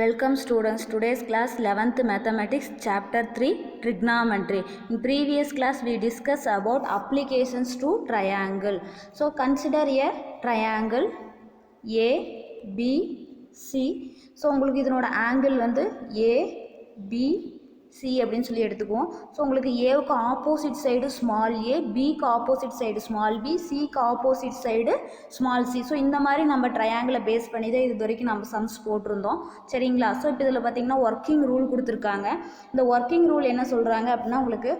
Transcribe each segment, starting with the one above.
Welcome students, today's class 11th mathematics chapter 3 trigonometry. In previous class we discussed about applications to triangle. So consider a triangle A, B, C. So உங்களுக்கு இதனோட angle வந்து A, B, C அப்படின்னு சொல்லி எடுத்துக்குவோம். So உங்களுக்கு ஏவுக்கு opposite side small A, பிக்கு opposite side small B, சிக்கு opposite side small C. So இந்த மாதிரி நம்ம ட்ரையாங்கிளை பேஸ் பண்ணி தான் இது வரைக்கும் நம்ம சம்ஸ் போட்டிருந்தோம். சரிங்களா? ஸோ இப்போ இதில் பார்த்தீங்கன்னா ஒர்க்கிங் ரூல் கொடுத்துருக்காங்க. இந்த ஒர்க்கிங் ரூல் என்ன சொல்கிறாங்க அப்படின்னா, உங்களுக்கு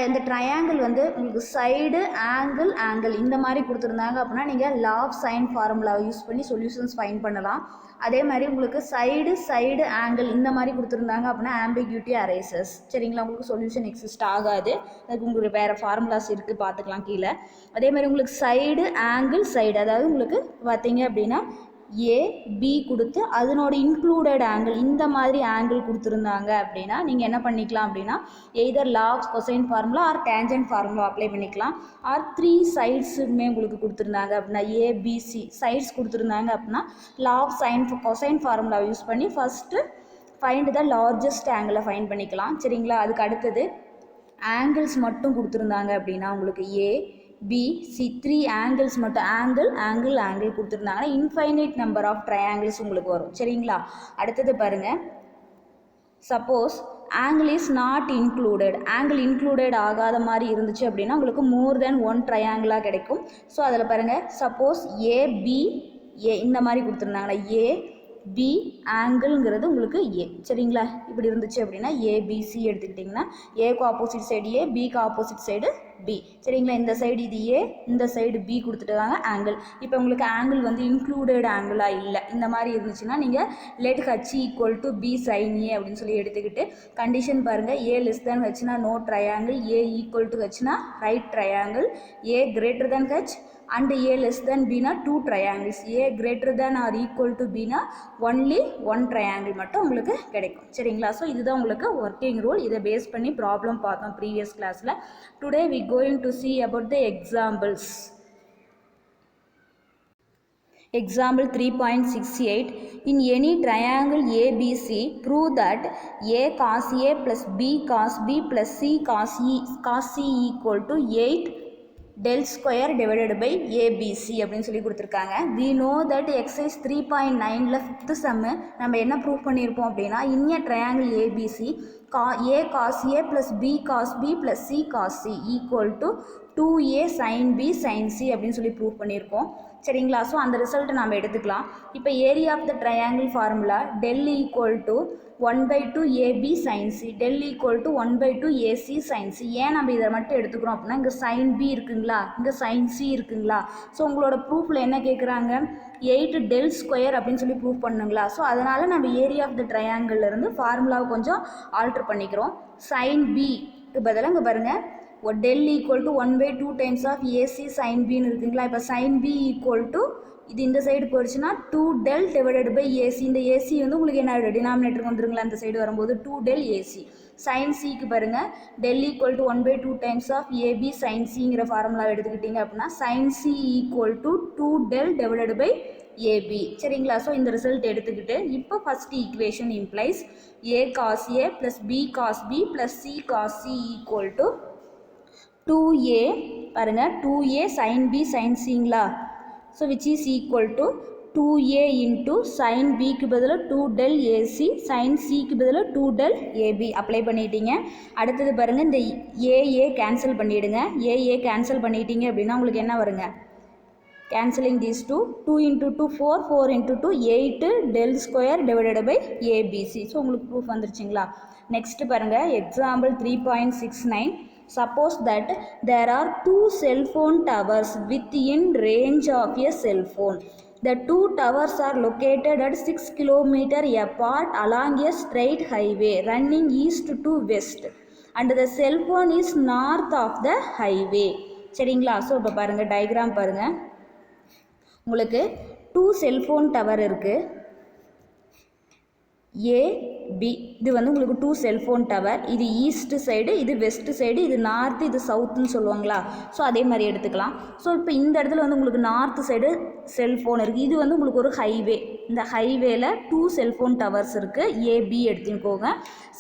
இந்த ட்ரையாங்கிள் வந்து உங்களுக்கு சைடு ஆங்கிள் இந்த மாதிரி கொடுத்துருந்தாங்க அப்படின்னா நீங்கள் லா ஆஃப் சைன் ஃபார்முலாவை யூஸ் பண்ணி சொல்யூஷன்ஸ் ஃபைண்ட் பண்ணலாம். அதே மாதிரி உங்களுக்கு சைடு ஆங்கிள் இந்த மாதிரி கொடுத்துருந்தாங்க அப்படின்னா ஆம்பிக்யூட்டி அரேசஸ். சரிங்களா? உங்களுக்கு சொல்யூஷன் எக்ஸிஸ்ட் ஆகாது. அதுக்கு உங்களுக்கு வேறு ஃபார்முலாஸ் இருக்குது, பார்த்துக்கலாம் கீழே. அதே மாதிரி உங்களுக்கு சைடு அதாவது உங்களுக்கு பார்த்தீங்க அப்படின்னா ஏ பி கொடுத்து அதனோட இன்க்ளூடட் ஆங்கிள் இந்த மாதிரி ஆங்கிள் கொடுத்துருந்தாங்க அப்படின்னா நீங்கள் என்ன பண்ணிக்கலாம் அப்படின்னா either law of cosine formula or tangent formula apply பண்ணிக்கலாம். ஆர் 3 சைட்ஸுமே உங்களுக்கு கொடுத்துருந்தாங்க அப்படின்னா ஏபிசி சைட்ஸ் கொடுத்துருந்தாங்க அப்படின்னா law of cosine formula use பண்ணி ஃபஸ்ட்டு ஃபைண்ட் த லார்ஜஸ்ட் ஆங்கிளை ஃபைண்ட் பண்ணிக்கலாம். சரிங்களா? அதுக்கு அடுத்தது ஆங்கிள்ஸ் மட்டும் கொடுத்துருந்தாங்க அப்படின்னா உங்களுக்கு ஏ பி சி 3 ஆங்கிள்ஸ் மட்டும் ஆங்கிள் கொடுத்துருந்தாங்கன்னா இன்ஃபைனைட் நம்பர் ஆஃப் ட்ரையாங்கிள்ஸ் உங்களுக்கு வரும். சரிங்களா? அடுத்தது பாருங்கள், suppose angle is not included, angle included ஆகாத மாதிரி இருந்துச்சு அப்படின்னா உங்களுக்கு மோர் தென் 1 ட்ரையாங்கிளாக கிடைக்கும். ஸோ அதில் பாருங்கள், சப்போஸ் ஏபி இந்த மாதிரி கொடுத்துருந்தாங்கன்னா ஏ பி ஆங்கிள்ங்கிறது உங்களுக்கு ஏ. சரிங்களா? இப்படி இருந்துச்சு அப்படின்னா ஏபிசி எடுத்துக்கிட்டிங்கன்னா ஏக்கு ஆப்போசிட் சைடு ஏ, பிக்கு ஆப்போசிட் சைடு பி. சரிங்களா? இந்த சைடு இது ஏ, இந்த சைடு பி கொடுத்துட்டாங்க ஆங்கிள். இப்போ உங்களுக்கு ஆங்கிள் வந்து இன்க்ளூடட் ஆங்கிளாக இல்லை இந்த மாதிரி இருந்துச்சுன்னா நீங்கள் let h equal to B sine A அப்படின்னு சொல்லி எடுத்துக்கிட்டு கண்டிஷன் பாருங்கள், ஏ லெஸ் தேன் ஹச்னா no triangle, A equal to ஹச்னா right triangle, A greater than h and a less than b na 2 triangles, a greater than or equal to b na only 1 triangle மட்டும் உங்களுக்கு கிடைக்கும். சரிங்களா? So இதுதான் உங்களுக்கு working rule. இதை base பண்ணி problem பார்த்தோம் ப்ரீவியஸ் கிளாஸில். Today we going to see about the examples. Example 3.68. In any triangle ABC, prove that a cos a plus b cos b plus c cos c equal to 8 del square divided by ABC அப்படின்னு சொல்லி கொடுத்துருக்காங்க. we know that exercise 3.9ல 5th sum நம்ம என்ன prove பண்ணியிருப்போம் அப்படின்னா, in a triangle ABC a cos a plus b cos b plus c cos c equal to 2a sin b sin c அப்படின்னு சொல்லி prove பண்ணியிருக்கோம். சரிங்களா? ஸோ அந்த ரிசல்ட்டை நம்ம எடுத்துக்கலாம். இப்போ area of the triangle formula del equal to 1/2 AB sin C, del equal to 1/2 AC sin C. ஏன் நம்ம இதை மட்டும் எடுத்துக்கிறோம் அப்படின்னா இங்கே sin B இருக்குங்களா, இங்கே sin C இருக்குங்களா. ஸோ உங்களோட ப்ரூஃபில் என்ன கேட்குறாங்க, 8 del ஸ்கொயர் அப்படின்னு சொல்லி ப்ரூவ் பண்ணுங்களா. ஸோ அதனால் நம்ம ஏரியா ஆஃப் த ட்ரையாங்கிள்லேருந்து ஃபார்முலாவை கொஞ்சம் ஆல்ட்ரு பண்ணிக்கிறோம். sin B பதிலாக இங்கே பாருங்கள், del equal to 1/2 times of AC sine பின்னு இருக்குங்களா. இப்போ சைன் பி ஈக்குவல் டு இது இந்த சைடு போயிடுச்சுன்னா 2 del டிவைடட் பை ஏசி. இந்த ஏசி வந்து உங்களுக்கு என்ன டினாமினேட்டருக்கு வந்துருங்களா, இந்த சைடு வரும்போது 2 del ஏசி. சைன் சிக்கு பாருங்கள், del equal to 1/2 times of AB sine சிங்கிற ஃபார்முலா எடுத்துக்கிட்டிங்க அப்படின்னா sine C equal to 2 del divided by AB. சரிங்களா? ஸோ இந்த ரிசல்ட் எடுத்துக்கிட்டு இப்போ first equation implies A cos A plus B cos B plus C cos C equal to 2a பாருங்கள் 2a sin b sin cங்களா. So which is equal to 2a into sine பிக்கு பதிலாக 2 del AC sign சிக்கு பதிலாக 2 del AB apply பண்ணிட்டீங்க. அடுத்தது பாருங்கள், இந்த ஏஏ கேன்சல் பண்ணிவிடுங்க. ஏஏ கேன்சல் பண்ணிட்டீங்க அப்படின்னா உங்களுக்கு என்ன வருங்க, cancelling these 2 into 2 4 into 2 8 del square divided by ABC. So உங்களுக்கு ப்ரூஃப் வந்துருச்சுங்களா. நெக்ஸ்ட் பாருங்கள், example 3.69. Suppose that there are 2 cell phone towers within range of a cell phone. The 2 towers are located at 6 km apart along a straight highway running east to west and the cell phone is north of the highway. சரிங்களா? So இப்போ பாருங்கள், diagram பாருங்கள், உங்களுக்கு 2 cellphone tower இருக்குது ஏ B. இது வந்து உங்களுக்கு 2 cellphone tower, இது ஈஸ்ட் சைடு, இது வெஸ்ட் சைடு, இது நார்த்து, இது சவுத்துன்னு சொல்லுவாங்களா. ஸோ அதே மாதிரி எடுத்துக்கலாம். ஸோ இப்போ இந்த இடத்துல வந்து உங்களுக்கு நார்த்து சைடு செல்ஃபோன் இருக்குது, இது வந்து உங்களுக்கு ஒரு ஹைவே. இந்த ஹைவேல 2 செல்ஃபோன் டவர்ஸ் இருக்குது, ஏபி எடுத்துக்கோங்க.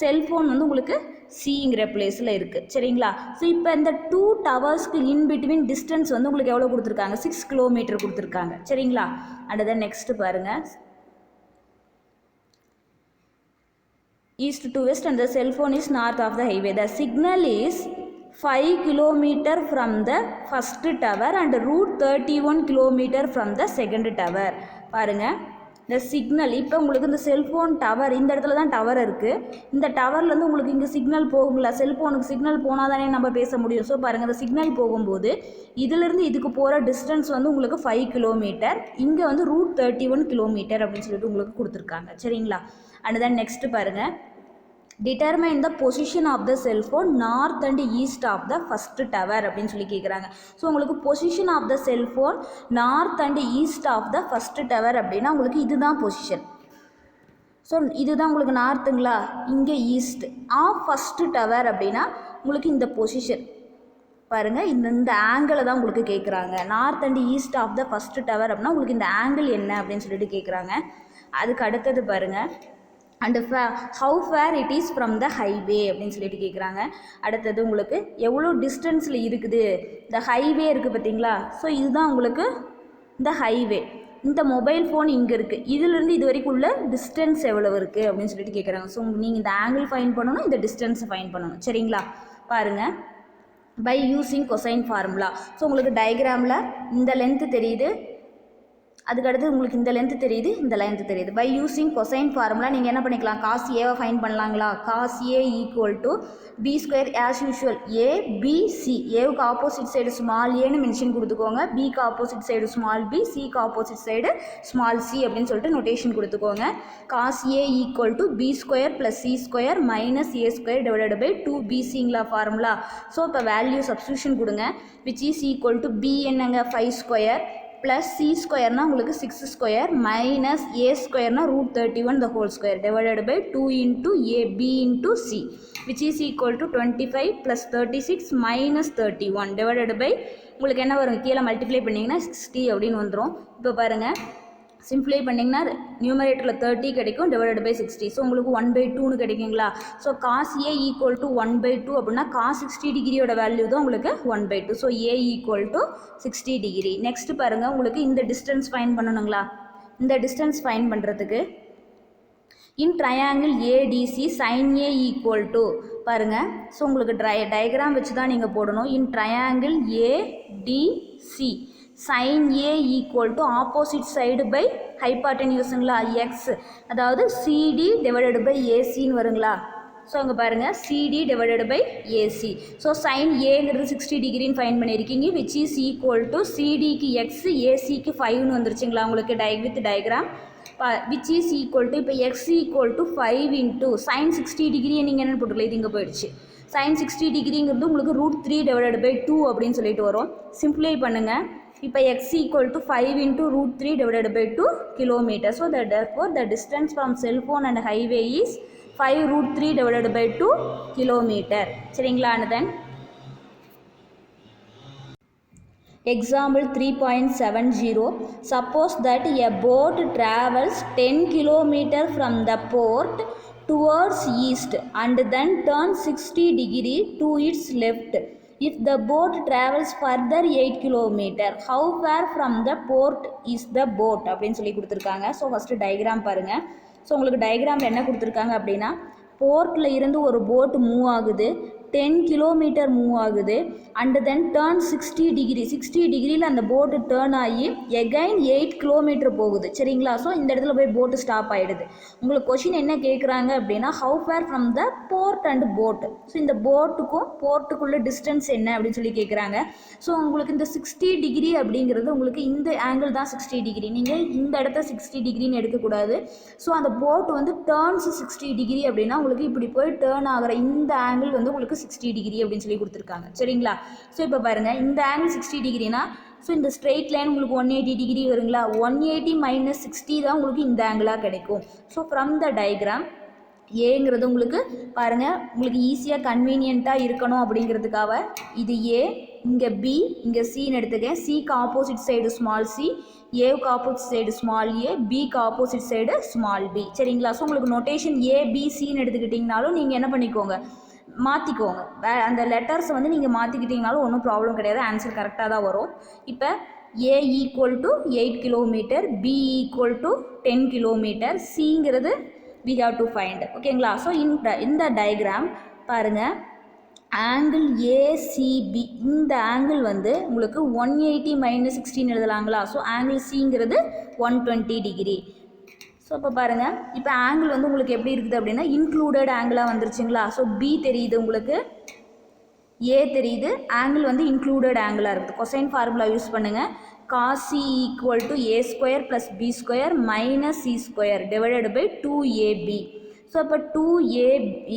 செல்ஃபோன் வந்து உங்களுக்கு சிங்கிற பிளேஸில் இருக்குது. சரிங்களா? ஸோ இப்போ இந்த 2 டவர்ஸ்க்கு இன் பிட்வீன் டிஸ்டன்ஸ் வந்து உங்களுக்கு எவ்வளோ கொடுத்துருக்காங்க? 6 கிலோமீட்டர் கொடுத்துருக்காங்க. சரிங்களா? அண்ட் தென் நெக்ஸ்ட் பாருங்கள், east to west and the cell phone is north of the highway. The signal is 5 km from the first tower and route 31 km from the second tower. பாருங்க, இந்த signal இப்போ உங்களுக்கு இந்த cellphone tower இந்த இடத்துல தான் tower இருக்குது. இந்த டவர்லேருந்து உங்களுக்கு இங்கே சிக்னல் போகுங்களா? செல்ஃபோனுக்கு சிக்னல் போனால் தானே நம்ம பேச முடியும். ஸோ பாருங்கள், இந்த சிக்னல் போகும்போது இதிலிருந்து இதுக்கு போகிற டிஸ்டன்ஸ் வந்து உங்களுக்கு 5 கிலோமீட்டர், இங்கே வந்து ரூட் 31 கிலோமீட்டர் அப்படின்னு சொல்லிட்டு உங்களுக்கு கொடுத்துருக்காங்க. சரிங்களா? அண்ட் தென் நெக்ஸ்ட் பாருங்கள், determine the position of the cell phone north and east of the first tower அப்படின்னு சொல்லி கேட்குறாங்க. ஸோ உங்களுக்கு position of the cellphone north and east of the first tower அப்படின்னா உங்களுக்கு இதுதான் பொசிஷன். ஸோ இதுதான் உங்களுக்கு நார்த்துங்களா, இங்கே ஈஸ்ட் ஆஃப் ஃபஸ்ட்டு டவர் அப்படின்னா உங்களுக்கு இந்த பொசிஷன் பாருங்கள், இந்த ஆங்கிளை தான் உங்களுக்கு கேட்குறாங்க. North and east of the first tower அப்படின்னா உங்களுக்கு இந்த ஆங்கிள் என்ன அப்படின்னு சொல்லிட்டு கேட்குறாங்க. அதுக்கு அடுத்தது பாருங்கள், and how far it is from the highway அப்படின்னு சொல்லிட்டு கேட்குறாங்க. அடுத்தது உங்களுக்கு எவ்வளோ டிஸ்டன்ஸில் இருக்குது, இந்த ஹைவே இருக்குது பார்த்தீங்களா? ஸோ இதுதான் உங்களுக்கு இந்த ஹைவே. இந்த மொபைல் ஃபோன் இங்கே இருக்குது, இதிலிருந்து இது வரைக்கும் உள்ள டிஸ்டன்ஸ் எவ்வளோ இருக்குது அப்படின்னு சொல்லிட்டு கேட்குறாங்க. ஸோ நீங்கள் இந்த ஆங்கிள் ஃபைன் பண்ணணும், இந்த டிஸ்டன்ஸை ஃபைன் பண்ணணும். சரிங்களா? பாருங்கள், by using cosine formula. So உங்களுக்கு டயக்ராமில் இந்த லென்த்து தெரியுது, அதுக்கடுத்து உங்களுக்கு இந்த லென்த்து தெரியுது, இந்த லென்த்து தெரியுது. பை யூஸிங் கொசைன் ஃபார்முலா நீங்கள் என்ன பண்ணிக்கலாம்? காஸ் ஏவை ஃபைன் பண்ணலாங்களா? Cos A equal to B square as usual, A B C. ஏவுக்கு ஆப்போசிட் சைடு ஸ்மால் ஏன்னு மென்ஷன் கொடுத்துக்கோங்க, பிக்கு ஆப்போசிட் சைடு ஸ்மால் பி, சிக்கு ஆப்போசிட் சைடு ஸ்மால் சி அப்படின்னு சொல்லிட்டு நோட்டேஷன் கொடுத்துக்கோங்க. Cos A equal to B square plus C square minus A square divided by 2bcங்களா formula. So இப்போ வேல்யூ சப்ஸ்டியூஷன் கொடுங்க, which is equal to B என்னங்க 5 square plus C ஸ்கொயர்னா உங்களுக்கு 6 square minus A ஸ்கொயர்னா root 31 the whole square divided by 2 into A B into C, which is equal to 25 plus 36 minus 31 divided by உங்களுக்கு என்ன வரும்? கீழே multiply பண்ணிங்கன்னா 60 அப்படின்னு வந்துடும். இப்போ பாருங்கள், சிம்ப்ளை பண்ணிங்கன்னா நியூமரேட்டரில் 30 கிடைக்கும், டிவைடட் பை 60. ஸோ உங்களுக்கு 1/2ன்னு கிடைக்குங்களா? So cos A equal to 1/2 அப்படின்னா காஸ் 60 டிகிரியோட வேல்யூ தான் உங்களுக்கு 1/2. So A equal to 60 degree. Next பாருங்கள், உங்களுக்கு இந்த டிஸ்டன்ஸ் ஃபைன் பண்ணணுங்களா? இந்த டிஸ்டன்ஸ் ஃபைன் பண்ணுறதுக்கு in triangle ADC sine A equal to பாருங்கள். ஸோ உங்களுக்கு டயக்ராம் வச்சு தான் நீங்கள் போடணும். In triangle ADC sin A equal to opposite side by hypotenuse x, அதாவது CD divided by AC வருங்களா? ஸோ அங்கே பாருங்கள், CD divided by AC. So sin ஏங்கிறது 60 டிகிரின்னு ஃபைன் பண்ணியிருக்கீங்க, விச் இஸ் ஈக்குவல் டு சிடிக்கு எக்ஸ், ஏசிக்கு 5ன்னு வந்துருச்சுங்களா உங்களுக்கு with diagram. Which is equal to இப்போ x equal to 5 into sin 60 டிகிரியை நீங்கள் என்னென்னு போட்டுக்கலாம், இது இங்கே போயிடுச்சு. sin 60 டிகிரிங்கிறது உங்களுக்கு ரூட் 3 டிவைடட் பை 2 அப்படின்னு சொல்லிட்டு வரும். சிம்ப்ளை பண்ணுங்கள். இப்போ x equal to 5 into root 3 divided by 2 kilometers. So therefore the distance from cell phone and highway is 5 root 3 divided by 2 kilometer. சரிங்களா? And then example 3.70. Suppose that a boat travels 10 km from the port towards east and then turns 60 degree to its left. If the boat travels further 8 km, how far from the port is the boat அப்படின்னு சொல்லி கொடுத்துருக்காங்க. So first diagram பாருங்கள். So உங்களுக்கு டயக்ராமில் என்ன கொடுத்துருக்காங்க அப்படின்னா, போர்ட்டில் இருந்து ஒரு போட் மூவ் ஆகுது, 10 கிலோமீட்டர் மூவ் ஆகுது, அண்ட் தென் டேர்ன் 60 டிகிரி. 60 டிகிரியில் அந்த போட்டு டேர்ன் ஆகி எகைன் 8 கிலோமீட்டர் போகுது. சரிங்களா? ஸோ இந்த இடத்துல போய் போட்டு ஸ்டாப் ஆகிடுது. உங்களுக்கு கொஷின் என்ன கேட்குறாங்க அப்படின்னா, how far from the port and boat. So இந்த போட்டுக்கும் போர்ட்டுக்குள்ள டிஸ்டன்ஸ் என்ன அப்படின்னு சொல்லி கேட்குறாங்க. ஸோ உங்களுக்கு இந்த 60 டிகிரி அப்படிங்கிறது உங்களுக்கு இந்த ஆங்கிள் தான் 60 டிகிரி. நீங்கள் இந்த இடத்த 60 டிகிரின்னு எடுக்கக்கூடாது. ஸோ அந்த போட் வந்து டேர்ன்ஸ் 60 டிகிரி அப்படின்னா உங்களுக்கு இப்படி போய் டேர்ன் ஆகிற இந்த ஆங்கிள் வந்து உங்களுக்கு 60 டிகிரி அப்படின்னு சொல்லி கொடுத்துருக்காங்க. சரிங்களா? ஸோ இப்போ பாருங்கள், இந்த ஆங்கிள் 60 டிகிரினா ஸோ இந்த ஸ்ட்ரெயிட் லைன் உங்களுக்கு 180 டிகிரி வருங்களா? 180 மைனஸ் 60 தான் உங்களுக்கு இந்த ஆங்கிளாக கிடைக்கும். ஸோ ஃப்ரம் த டயக்ராம் ஏங்கிறது உங்களுக்கு பாருங்கள் உங்களுக்கு ஈஸியாக கன்வீனியண்ட்டாக இருக்கணும் அப்படிங்கிறதுக்காக இது ஏ, இங்கே பி, இங்கே சின்னு எடுத்துக்கேன். சிக்கு ஆப்போசிட் சைடு ஸ்மால் சி, ஏவுக்கு ஆப்போசிட் சைடு ஸ்மால் ஏ, பிக்கு ஆப்போசிட் சைடு ஸ்மால் பி. சரிங்களா? ஸோ உங்களுக்கு நொட்டேஷன் ஏ பி சின்னு எடுத்துக்கிட்டிங்கனாலும் நீங்கள் என்ன பண்ணிக்கோங்க, மாற்றிக்கோங்க. அந்த லெட்டர்ஸை வந்து நீங்கள் மாற்றிக்கிட்டிங்கனாலும் ஒன்றும் ப்ராப்ளம் கிடையாது, ஆன்சர் கரெக்டாக தான் வரும். இப்போ A equal to 8 kilometre, B equal to 10 kilometre, சிங்கிறது we have to find. ஓகேங்களா? ஸோ இந்த டயக்ராம் பாருங்கள், ஆங்கிள் ஏசிபி, இந்த ஆங்கிள் வந்து உங்களுக்கு 180 - 16 எழுதலாங்களா? ஸோ ஆங்கிள் சிங்கிறது 120 டிகிரி. ஸோ இப்போ பாருங்கள், இப்போ ஆங்கிள் வந்து உங்களுக்கு எப்படி இருக்குது அப்படின்னா இன்க்ளூடட் ஆங்கிளாக வந்துருச்சுங்களா? ஸோ பி தெரியுது உங்களுக்கு, ஏ தெரியுது, ஆங்கிள் வந்து இன்க்ளூடட் ஆங்கிளாக இருக்குது. கொசைன் ஃபார்முலா யூஸ் பண்ணுங்கள். cos c equal to A square plus B square minus C square divided by 2ab. So இப்போ 2ab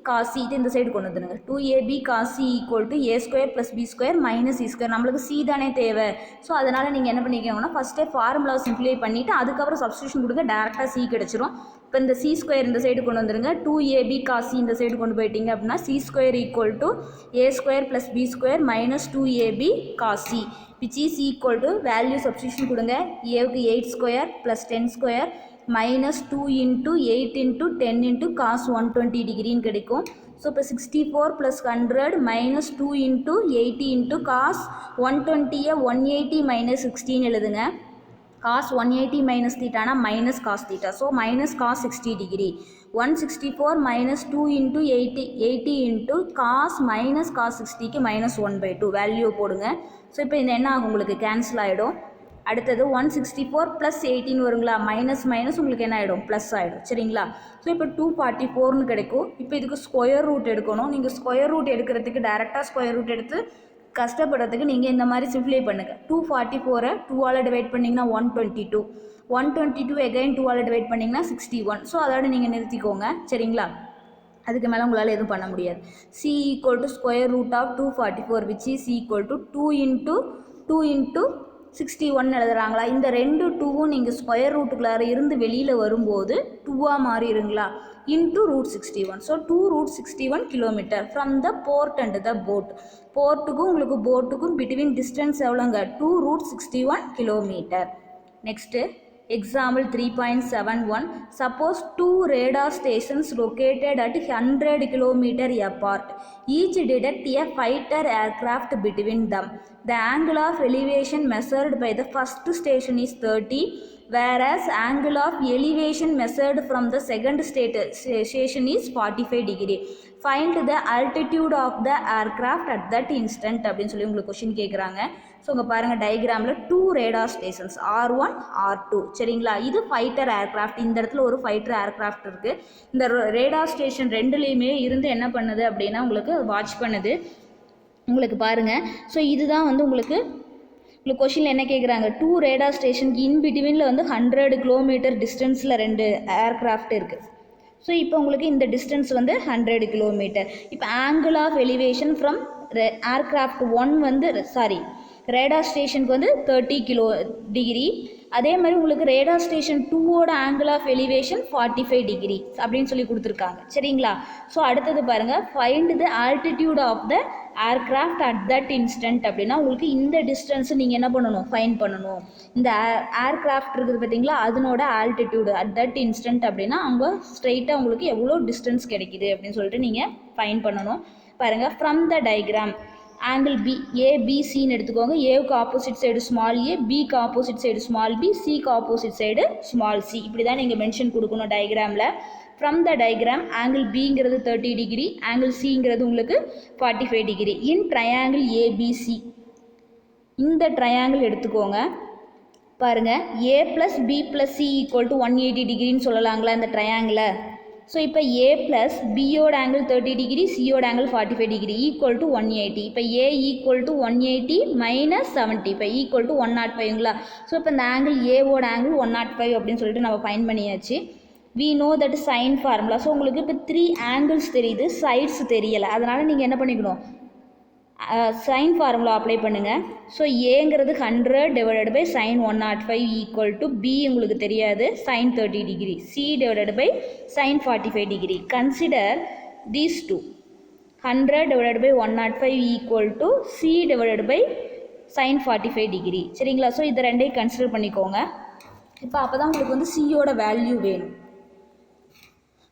cos c இது இந்த சைடு கொண்டு வந்துடுங்க. 2ab cos c equal to A square plus B square minus C square. நம்மளுக்கு C தானே தேவை. So அதனால் நீங்கள் என்ன பண்ணிக்கோங்கன்னா ஃபஸ்ட்டே ஃபார்முலாவை சிம்ப்ளிஃபை பண்ணிவிட்டு அதுக்கப்புறம் சப்ஸ்டியூஷன் கொடுங்க, டேரெக்டாக சி கிடச்சிரும். இப்போ இந்த சி ஸ்கொயர் இந்த சைடு கொண்டு வந்துடுங்க. 2ab cos c இந்த சைடு கொண்டு போயிட்டீங்க அப்படின்னா C square equal to A square plus B square minus 2ab cos c which is equal to value substitution கொடுங்க. ஏவுக்கு 8 square plus 10 square minus 2 into 8 into 10 into cos 120 டிகிரின்னு கிடைக்கும். So இப்போ 64 plus 100 minus 2 into 80 into cos 120 180 minus 16 எழுதுங்க. cos 180 minus theta na minus cos theta. So minus cos 60 degree. 164 minus 2 into 80 into cos minus cos 60 க்கு minus 1/2 value போடுங்க. So இப்போ இது என்ன ஆகும், உங்களுக்கு கேன்சல் ஆகிடும். அடுத்தது 164 ப்ளஸ் 18 வருங்களா, மைனஸ் மைனஸ் உங்களுக்கு என்ன ஆகிடும், ப்ளஸ் ஆகிடும். சரிங்களா? ஸோ இப்போ 244ன்னு கிடைக்கும். இப்போ இதுக்கு ஸ்கொயர் ரூட் எடுக்கணும். நீங்கள் ஸ்கொயர் ரூட் எடுக்கிறதுக்கு டேரெக்டாக ஸ்கொயர் ரூட் எடுத்து கஷ்டப்படுறதுக்கு நீங்கள் இந்த மாதிரி சிம்ப்ளிஃபை பண்ணுங்கள். 244 2ஆல் டிவைட் பண்ணிங்கன்னா 122, 122 எகைன் 2ஆல் டிவைட் பண்ணிங்கன்னா 61. ஸோ அதோட நீங்கள் நிறுத்திக்கோங்க. சரிங்களா? அதுக்கு மேலே உங்களால் எதுவும் பண்ண முடியாது. C equal to square root of 244 which is equal to 2 into 61 எழுதுறாங்களா? இந்த ரெண்டு 2வும் நீங்கள் ஸ்கொயர் ரூட்டுக்குள்ளார இருந்து வெளியில் வரும்போது 2ஆக மாறிடுங்களா, into root 61. So 2 root 61 kilometer from the port and the boat. போர்ட்டுக்கும் உங்களுக்கு போட்டுக்கும் between distance எவ்வளோங்க, 2 root 61 kilometer. Next example 3.71. Suppose two radar stations located at 100 km apart. Each detect a fighter aircraft between them. The angle of elevation measured by the first station is 30. Whereas angle of elevation measured from the second station is 45 degree. Find the altitude of the aircraft at that instant அப்படின்னு சொல்லி உங்களுக்கு question கேட்குறாங்க. So உங்கள் பாருங்கள் டயக்ராமில் 2 radar stations R1 R2. சரிங்களா? இது fighter aircraft. இந்த இடத்துல ஒரு ஃபைட்டர் ஏர்க்ராஃப்ட் இருக்குது. இந்த ரேடார் ஸ்டேஷன் ரெண்டுலேயுமே இருந்து என்ன பண்ணுது அப்படின்னா உங்களுக்கு வாட்ச் பண்ணுது. உங்களுக்கு பாருங்கள், ஸோ இதுதான் வந்து உங்களுக்கு கொஷினில் என்ன கேட்குறாங்க, 2 ரேடார் ஸ்டேஷனுக்கு இன்பிட்வீனில் வந்து 100 கிலோமீட்டர் டிஸ்டன்ஸில் 2 ஏர்க்ராஃப்ட் இருக்குது. ஸோ இப்போ உங்களுக்கு இந்த டிஸ்டன்ஸ் வந்து 100 கிலோமீட்டர். இப்போ angle of elevation from aircraft 1 வந்து ரேடார் ஸ்டேஷனுக்கு வந்து 30 டிகிரி. அதே மாதிரி உங்களுக்கு ரேடார் ஸ்டேஷன் 2ஓட ஆங்கிள் ஆஃப் எலிவேஷன் 45 டிகிரி அப்படின்னு சொல்லி கொடுத்துருக்காங்க. சரிங்களா? ஸோ அடுத்தது பாருங்கள், find the altitude of the aircraft at that instant அப்படின்னா உங்களுக்கு இந்த டிஸ்டன்ஸை நீங்கள் என்ன பண்ணணும், ஃபைண்ட் பண்ணணும். இந்த ஏர்க்ராஃப்ட் இருக்குது பார்த்தீங்களா, அதனோட ஆல்டிடியூடு அட் தட் இன்ஸ்டன்ட் அப்படின்னா அவங்க ஸ்ட்ரெயிட்டாக உங்களுக்கு எவ்வளோ டிஸ்டன்ஸ் கிடைக்குது அப்படின்னு சொல்லிட்டு நீங்கள் ஃபைண்ட் பண்ணணும். பாருங்கள், from the diagram angle B ஏபிசின்னு எடுத்துக்கோங்க. ஏவுக்கு ஆப்போசிட் சைடு ஸ்மால் ஏ, பிக்கு ஆப்போசிட் சைடு ஸ்மால் பி, சிக்கு ஆப்போசிட் சைடு ஸ்மால் சி. இப்படி தான் நீங்கள் மென்ஷன் கொடுக்கணும் டயக்ராமில். ஃப்ரம் த டயக்ராம் ஆங்கிள் பிங்கிறது 30 டிகிரி, ஆங்கிள் சிங்கிறது உங்களுக்கு 45 டிகிரி. இன் ட்ரையாங்கிள் ஏபிசி, இந்த ட்ரையாங்கிள் எடுத்துக்கோங்க. பாருங்கள், A plus B plus C equal to 180 டிகிரின்னு சொல்லலாங்களா இந்த ட்ரையாங்கிளை? ஸோ இப்போ ஏ ப்ளஸ் பியோட ஆங்கிள் 30 டிகிரி, சியோட ஆங்கிள் 45 டிகிரி ஈக்குவல் டு 180. இப்போ ஏ ஈக்குவல் டு 180 மைனஸ் 70, இப்போ ஈக்குவல் டு 105ங்களா? ஸோ இப்போ இந்த ஆங்கிள் ஏவோட ஆங்கிள் 105 அப்படின்னு சொல்லிட்டு நம்ம ஃபைண்ட் பண்ணியாச்சு. we know that sin formula. So உங்களுக்கு இப்போ 3 ஆங்கிள்ஸ் தெரியுது, சைட்ஸ் தெரியலை. அதனால் நீங்கள் என்ன பண்ணிக்கணும், சைன் ஃபார்முலா அப்ளை பண்ணுங்கள். ஸோ ஏங்கிறது 100 divided by sine 105 equal to B உங்களுக்கு தெரியாது sine 30 degree, C divided by sine 45 degree. Consider these two 100 divided by 105 equal to C divided by sine 45 degree. சரிங்களா? ஸோ இதை ரெண்டையும் கன்சிடர் பண்ணிக்கோங்க. இப்போ அப்போ தான் உங்களுக்கு வந்து சியோட வேல்யூ வேணும்.